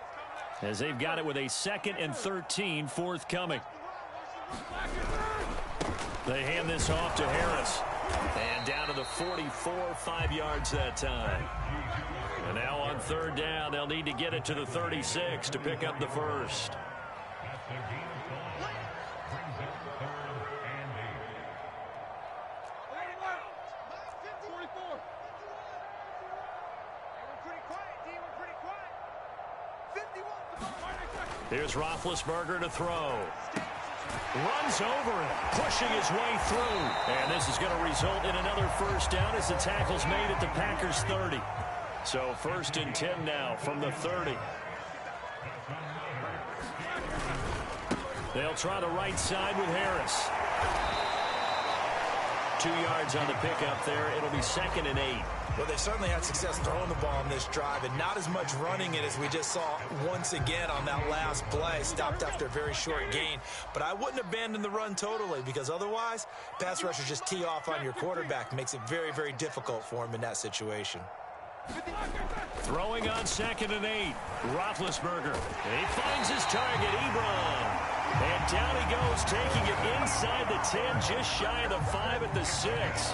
as they've got it with a 2nd and 13 forthcoming. They hand this off to Harris. And down to the 44, 5 yards that time. And now on 3rd down, they'll need to get it to the 36 to pick up the first. Here's Roethlisberger to throw. Runs over it, pushing his way through. And this is going to result in another first down as the tackle's made at the Packers' 30. So 1st and 10 now from the 30. They'll try the right side with Harris. 2 yards on the pickup there. It'll be 2nd and 8. Well, they certainly had success throwing the ball on this drive, and not as much running it as we just saw once again on that last play. Stopped after a very short gain. But I wouldn't abandon the run totally, because otherwise, pass rushers just tee off on your quarterback. Makes it very, very difficult for him in that situation. Throwing on 2nd and 8. Roethlisberger. He finds his target, Ebron. And down he goes, taking it inside the 10, just shy of the 5 at the 6.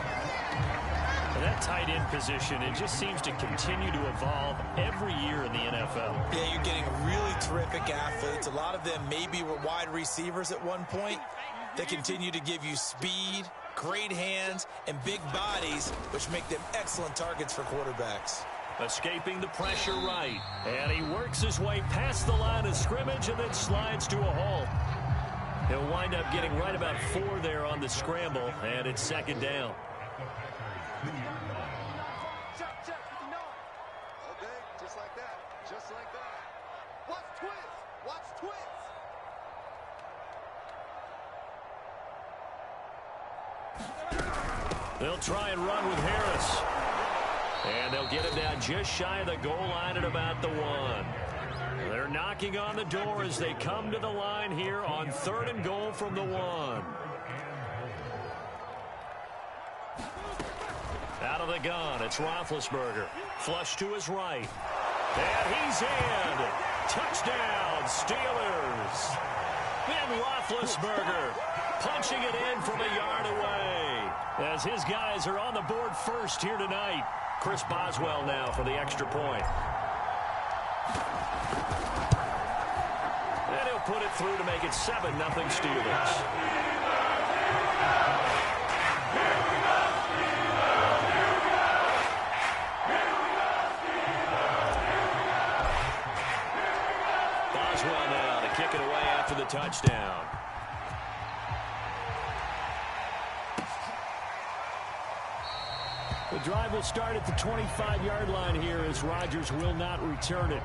That tight end position, it just seems to continue to evolve every year in the NFL. Yeah, you're getting really terrific athletes. A lot of them maybe were wide receivers at one point. They continue to give you speed, great hands, and big bodies, which make them excellent targets for quarterbacks. Escaping the pressure right. And he works his way past the line of scrimmage and then slides to a halt. He'll wind up getting right about 4 there on the scramble, and it's 2nd down. They'll try and run with Harris. And they'll get him down just shy of the goal line at about the 1. They're knocking on the door as they come to the line here on 3rd and goal from the 1. Out of the gun, it's Roethlisberger. Flush to his right. And he's in. Touchdown, Steelers. Ben Roethlisberger punching it in from a yard away. As his guys are on the board first here tonight. Chris Boswell now for the extra point. And he'll put it through to make it 7-0 Steelers. Boswell now to kick it away after the touchdown. The drive will start at the 25-yard line here as Rodgers will not return it.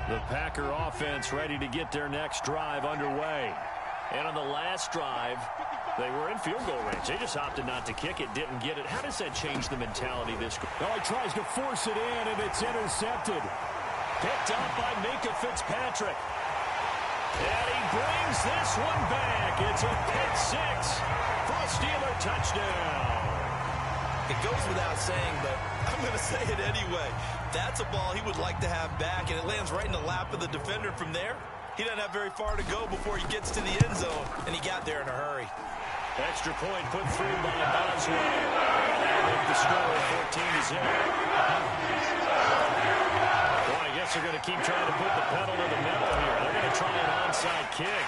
The Packer offense ready to get their next drive underway. And on the last drive, they were in field goal range. They just opted not to kick it, didn't get it. How does that change the mentality this? Well, he tries to force it in, and it's intercepted. Picked up by Minka Fitzpatrick. And he brings this one back. It's a pick 6 for a Steeler touchdown. It goes without saying, but I'm going to say it anyway. That's a ball he would like to have back, and it lands right in the lap of the defender from there. He doesn't have very far to go before he gets to the end zone, and he got there in a hurry. Extra point put through by Boswell. That'll make the score 14-0. Boy, I guess they're going to keep trying to put the pedal to the metal here. They're going to try an onside kick.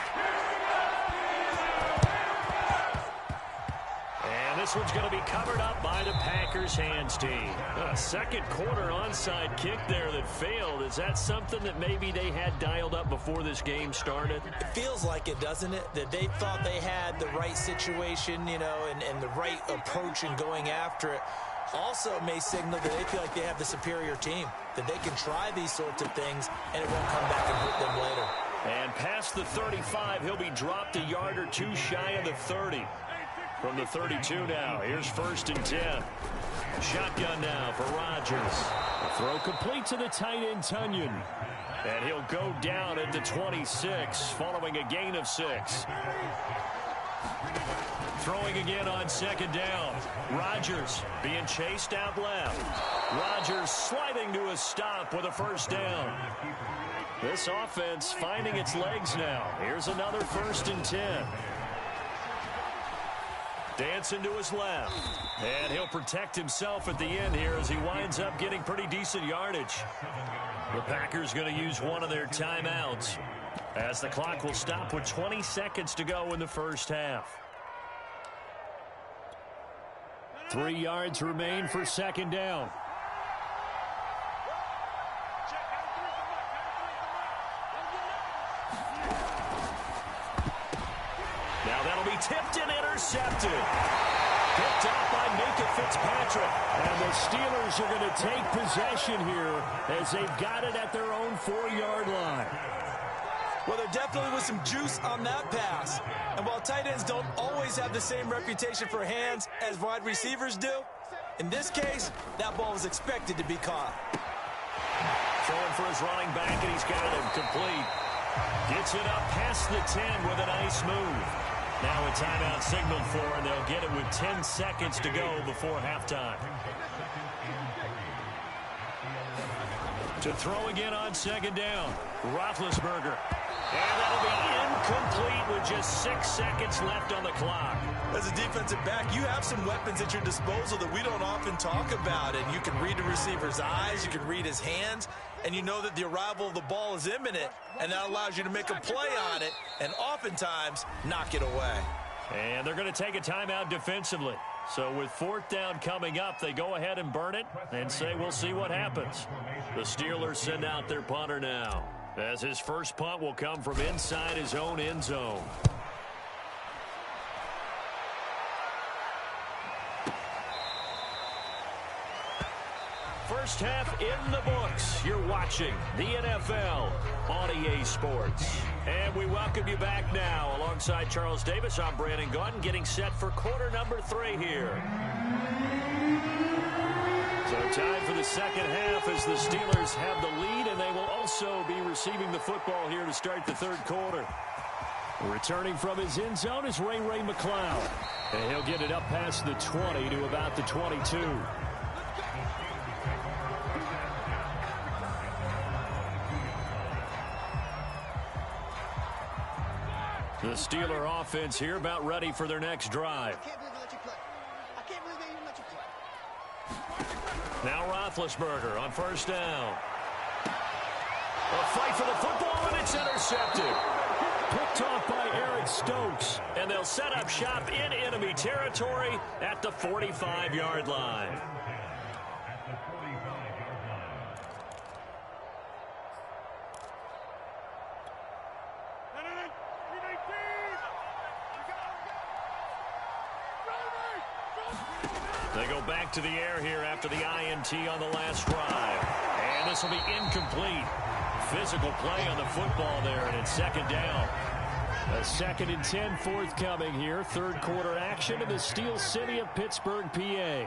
And this this one's going to be covered up by the Packers hands team. A second quarter onside kick there that failed. Is that something that maybe they had dialed up before this game started? It feels like it, doesn't it? That they thought they had the right situation, you know, and the right approach in going after it. Also may signal that they feel like they have the superior team, that they can try these sorts of things and it won't come back and hurt them later. And past the 35, he'll be dropped a yard or two shy of the 30. From the 32 now, here's 1st and 10. Shotgun now for Rodgers. The throw complete to the tight end, Tunyon. And he'll go down at the 26 following a gain of 6. Throwing again on 2nd down. Rodgers being chased out left. Rodgers sliding to a stop with a 1st down. This offense finding its legs now. Here's another 1st and 10. Dancing to his left. And he'll protect himself at the end here as he winds up getting pretty decent yardage. The Packers going to use one of their timeouts as the clock will stop with 20 seconds to go in the first half. 3 yards remain for 2nd down. Now that'll be tipped and intercepted. Picked up by Minka Fitzpatrick. And the Steelers are going to take possession here as they've got it at their own 4-yard line. Well, there definitely was some juice on that pass. And while tight ends don't always have the same reputation for hands as wide receivers do, in this case, that ball was expected to be caught. Throwing for his running back, and he's got him complete. Gets it up past the 10 with a nice move. Now a timeout signaled for, and they'll get it with 10 seconds to go before halftime. To throw again on 2nd down. Roethlisberger. And that'll be incomplete with just 6 seconds left on the clock. As a defensive back, you have some weapons at your disposal that we don't often talk about. And you can read the receiver's eyes, you can read his hands, and you know that the arrival of the ball is imminent. And that allows you to make a play on it and oftentimes knock it away. And they're going to take a timeout defensively. So with 4th down coming up, they go ahead and burn it and say we'll see what happens. The Steelers send out their punter now, as his first punt will come from inside his own end zone. First half in the books. You're watching the NFL on EA Sports. And we welcome you back now. Alongside Charles Davis, I'm Brandon Gunn, getting set for quarter number 3 here. So time for the second half as the Steelers have the lead, and they will also be receiving the football here to start the 3rd quarter. Returning from his end zone is Ray McCloud. And he'll get it up past the 20 to about the 22. The Steeler offense here about ready for their next drive. Now Roethlisberger on 1st down. A fight for the football, and it's intercepted. Picked off by Eric Stokes. And they'll set up shop in enemy territory at the 45-yard line. They go back to the air here after the INT on the last drive. And this will be incomplete. Physical play on the football there, and it's 2nd down. A 2nd and 10 forthcoming here. 3rd quarter action in the Steel City of Pittsburgh, PA.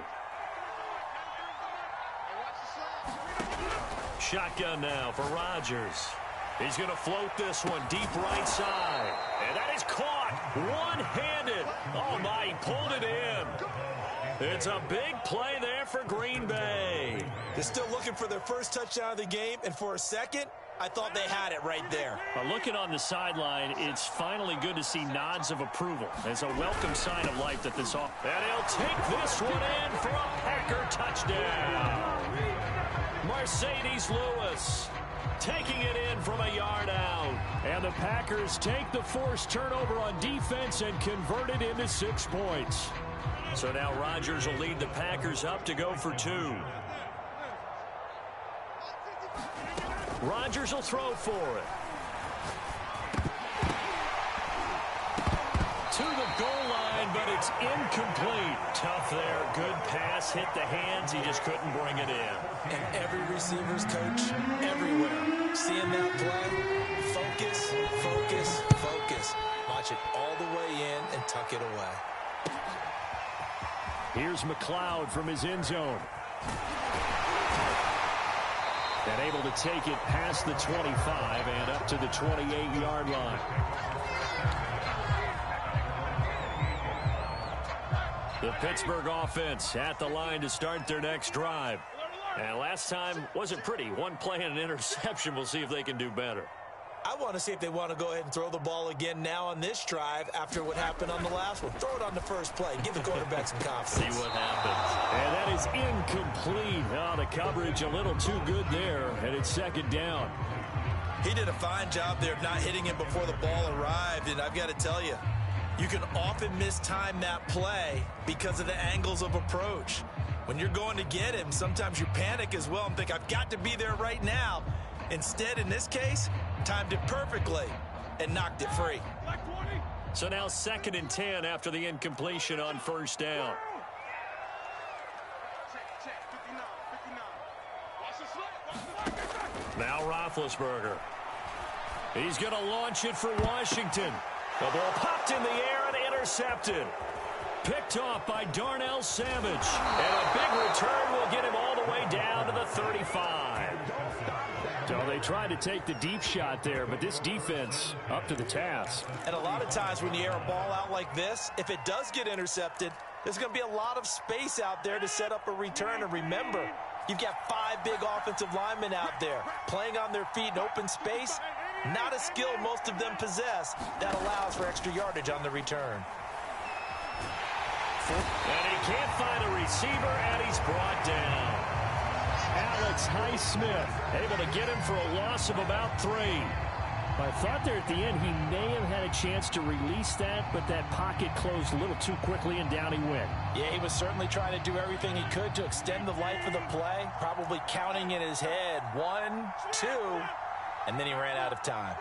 Shotgun now for Rodgers. He's going to float this one deep right side. And that is caught one-handed. Oh, my, he pulled it in. It's a big play there for Green Bay. They're still looking for their first touchdown of the game, and for a second, I thought they had it right there. Looking on the sideline, it's finally good to see nods of approval. It's a welcome sign of life that this off. And he'll take this one in for a Packer touchdown. Mercedes Lewis taking it in from a yard out. And the Packers take the forced turnover on defense and convert it into 6 points. So now Rodgers will lead the Packers up to go for 2. Rodgers will throw for it. To the goal line, but it's incomplete. Tough there. Good pass. Hit the hands. He just couldn't bring it in. And every receiver's coach everywhere. Seeing that play, focus, focus, focus. Watch it all the way in and tuck it away. Here's McLeod from his end zone. And able to take it past the 25 and up to the 28-yard line. The Pittsburgh offense at the line to start their next drive. And last time wasn't pretty. One play and an interception. We'll see if they can do better. I want to see if they want to go ahead and throw the ball again now on this drive after what happened on the last one. Throw it on the first play. Give the quarterback some confidence. See what happens. And that is incomplete. Oh, the coverage a little too good there, and it's second down. He did a fine job there of not hitting him before the ball arrived, and I've got to tell you, you can often mistime that play because of the angles of approach. When you're going to get him, sometimes you panic as well and think, I've got to be there right now. Instead, in this case, timed it perfectly and knocked it free. So now 2nd and 10 after the incompletion on first down. Now Roethlisberger. He's going to launch it for Washington. The ball popped in the air and intercepted. Picked off by Darnell Savage. And a big return will get him all the way down to the 35. So they tried to take the deep shot there, but this defense up to the task. And a lot of times when you air a ball out like this, if it does get intercepted, there's going to be a lot of space out there to set up a return. And remember, you've got 5 big offensive linemen out there playing on their feet in open space. Not a skill most of them possess that allows for extra yardage on the return. And he can't find a receiver, and he's brought down. Alex Highsmith able to get him for a loss of about 3. I thought there at the end he may have had a chance to release that, but that pocket closed a little too quickly, and down he went. Yeah, he was certainly trying to do everything he could to extend the life of the play, probably counting in his head 1, 2, and then he ran out of time.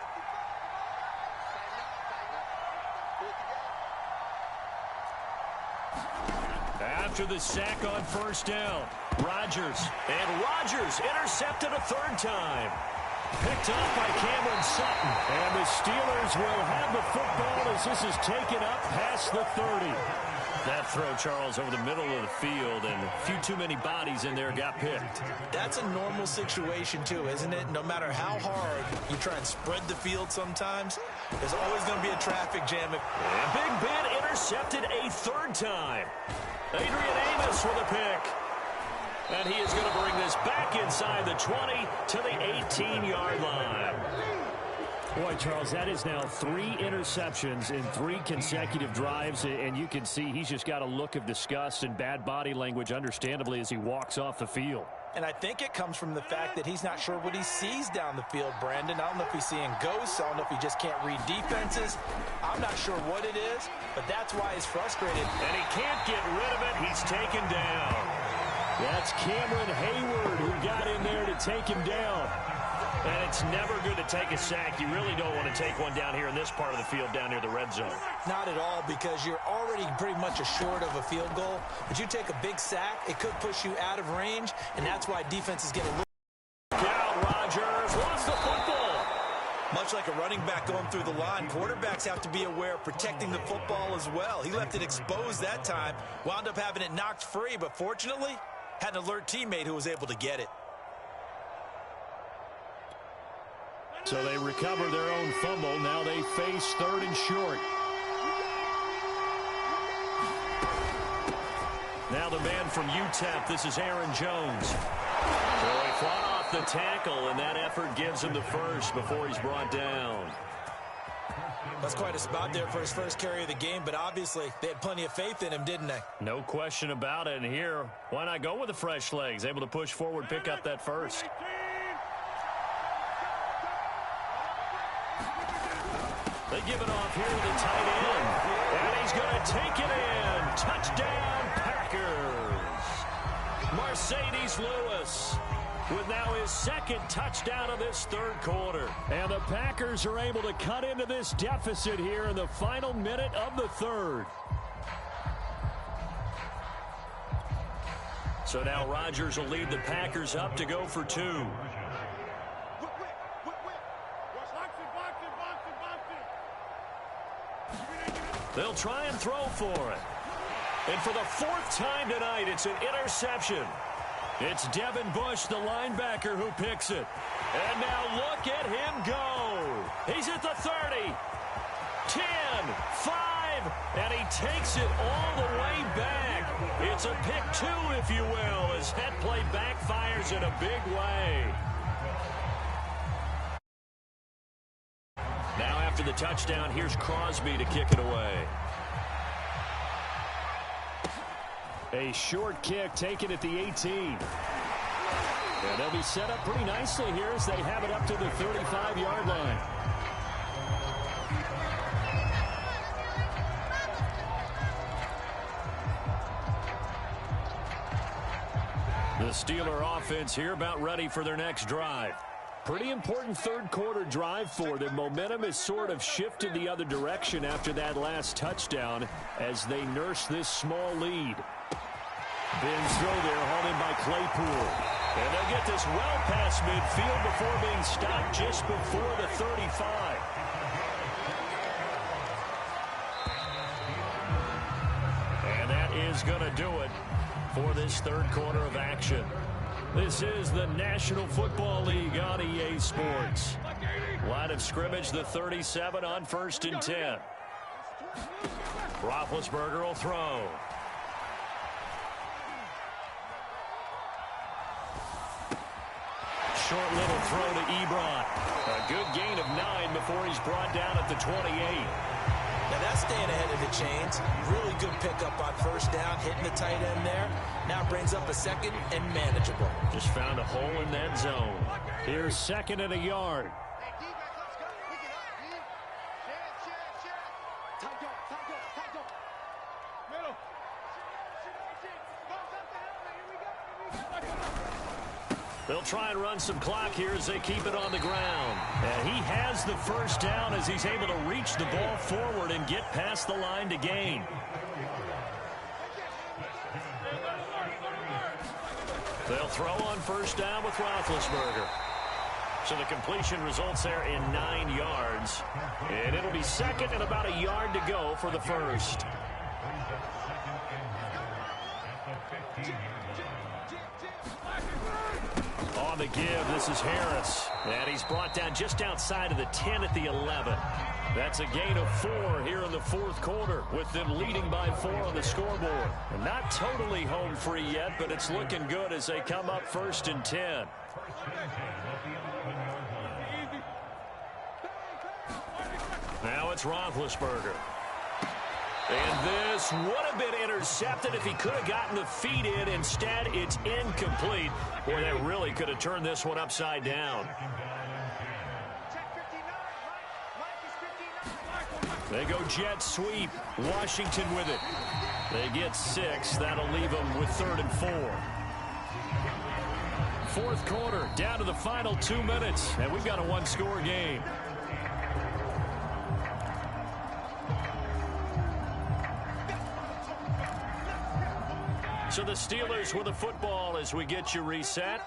After the sack on first down, Rodgers. And Rodgers intercepted a 3rd time. Picked off by Cameron Sutton. And the Steelers will have the football as this is taken up past the 30. That throw, Charles, over the middle of the field, and a few too many bodies in there got picked. That's a normal situation, too, isn't it? No matter how hard you try and spread the field sometimes, there's always going to be a traffic jam. And Big Ben intercepted a 3rd time. Adrian Amos with a pick. And he is going to bring this back inside the 20 to the 18-yard line. Boy, Charles, that is now 3 interceptions in 3 consecutive drives, and you can see he's just got a look of disgust and bad body language, understandably, as he walks off the field. And I think it comes from the fact that he's not sure what he sees down the field, Brandon. I don't know if he's seeing ghosts. I don't know if he just can't read defenses. I'm not sure what it is, but that's why he's frustrated. And he can't get rid of it. He's taken down. That's Cameron Hayward who got in there to take him down. And it's never good to take a sack. You really don't want to take one down here in this part of the field, down near the red zone. Not at all, because you're already pretty much short of a field goal. But you take a big sack, it could push you out of range, and that's why defenses get a little... Down, Rodgers lost the football. Much like a running back going through the line, quarterbacks have to be aware of protecting the football as well. He left it exposed that time, wound up having it knocked free, but fortunately, had an alert teammate who was able to get it. So they recover their own fumble. Now they face 3rd and short. Now the man from UTEP, this is Aaron Jones. So he fought off the tackle, and that effort gives him the first before he's brought down. That's quite a spot there for his first carry of the game, but obviously they had plenty of faith in him, didn't they? No question about it. And here, why not go with the fresh legs? Able to push forward, pick up that first. They give it off here to the tight end. And he's going to take it in. Touchdown, Packers. Mercedes Lewis with now his second touchdown of this third quarter. And the Packers are able to cut into this deficit here in the final minute of the third. So now Rodgers will lead the Packers up to go for two. They'll try and throw for it. And for the fourth time tonight, it's an interception. It's Devin Bush, the linebacker, who picks it. And now look at him go. He's at the 30, 10, 5, and he takes it all the way back. It's a pick two, if you will, as head play backfires in a big way. Now after the touchdown, here's Crosby to kick it away. A short kick taken at the 18. And they'll be set up pretty nicely here as they have it up to the 35-yard line. The Steeler offense here about ready for their next drive. Pretty important third quarter drive for them. Momentum has sort of shifted the other direction after that last touchdown as they nurse this small lead. Ben's throw there, hauled in by Claypool. And they'll get this well past midfield before being stopped just before the 35. And that is going to do it for this third quarter of action. This is the National Football League on EA Sports. Line of scrimmage, the 37 on 1st and 10. Roethlisberger will throw. Short little throw to Ebron. A good gain of 9 before he's brought down at the 28. Now that's staying ahead of the chains. Really good pickup on first down, hitting the tight end there. Now brings up a second and manageable. Just found a hole in that zone. Here's 2nd and a yard. They'll try and run some clock here as they keep it on the ground. And he has the first down as he's able to reach the ball forward and get past the line to gain. They'll throw on first down with Roethlisberger. So the completion results there in 9 yards. And it'll be 2nd and about a yard to go for the first. On the give, this is Harris. And he's brought down just outside of the 10 at the 11. That's a gain of 4 here in the fourth quarter, with them leading by 4 on the scoreboard. And not totally home free yet, but it's looking good as they come up 1st and 10. Now it's Roethlisberger. And this would have been intercepted if he could have gotten the feet in. Instead, it's incomplete. Boy, that really could have turned this one upside down. They go jet sweep. Washington with it. They get 6. That'll leave them with 3rd and 4. Fourth quarter, down to the final 2 minutes. And we've got a one-score game. So the Steelers with the football as we get you reset.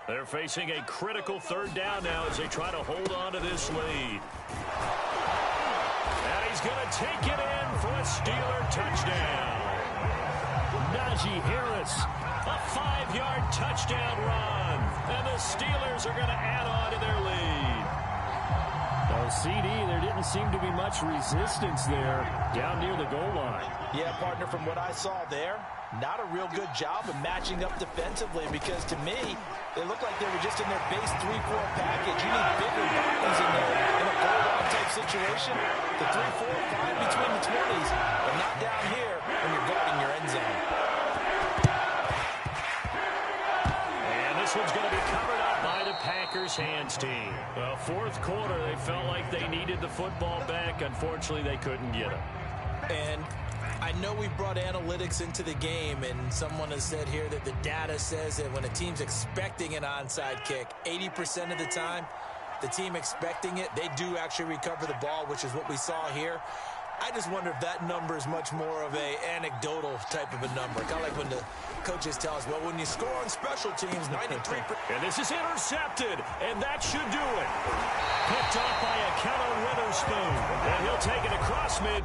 They're facing a critical 3rd down now as they try to hold on to this lead. And he's going to take it in for a Steeler touchdown. Najee Harris, a 5-yard touchdown run. And the Steelers are going to add on to their lead. Well, CD, there didn't seem to be much resistance there down near the goal line. Yeah, partner, from what I saw there, not a real good job of matching up defensively, because to me, they look like they were just in their base 3-4 package. You need bigger bodies in there in a goal line type situation. The 3-4, 5 between the 20s, but not down here when you're guarding your end zone. And this one's going to be covered up by the Packers hands team. Well, fourth quarter, they felt like they needed the football back. Unfortunately, they couldn't get it. And I I know we brought analytics into the game, and someone has said here that the data says that when a team's expecting an onside kick, 80% of the time, the team expecting it, they do actually recover the ball, which is what we saw here. I just wonder if that number is much more of a anecdotal type of a number. Kind of like when the coaches tell us, well, when you score on special teams, 93%. And this is intercepted, and that should do it. Picked off by a Keller Witherspoon. And he'll take it across mid.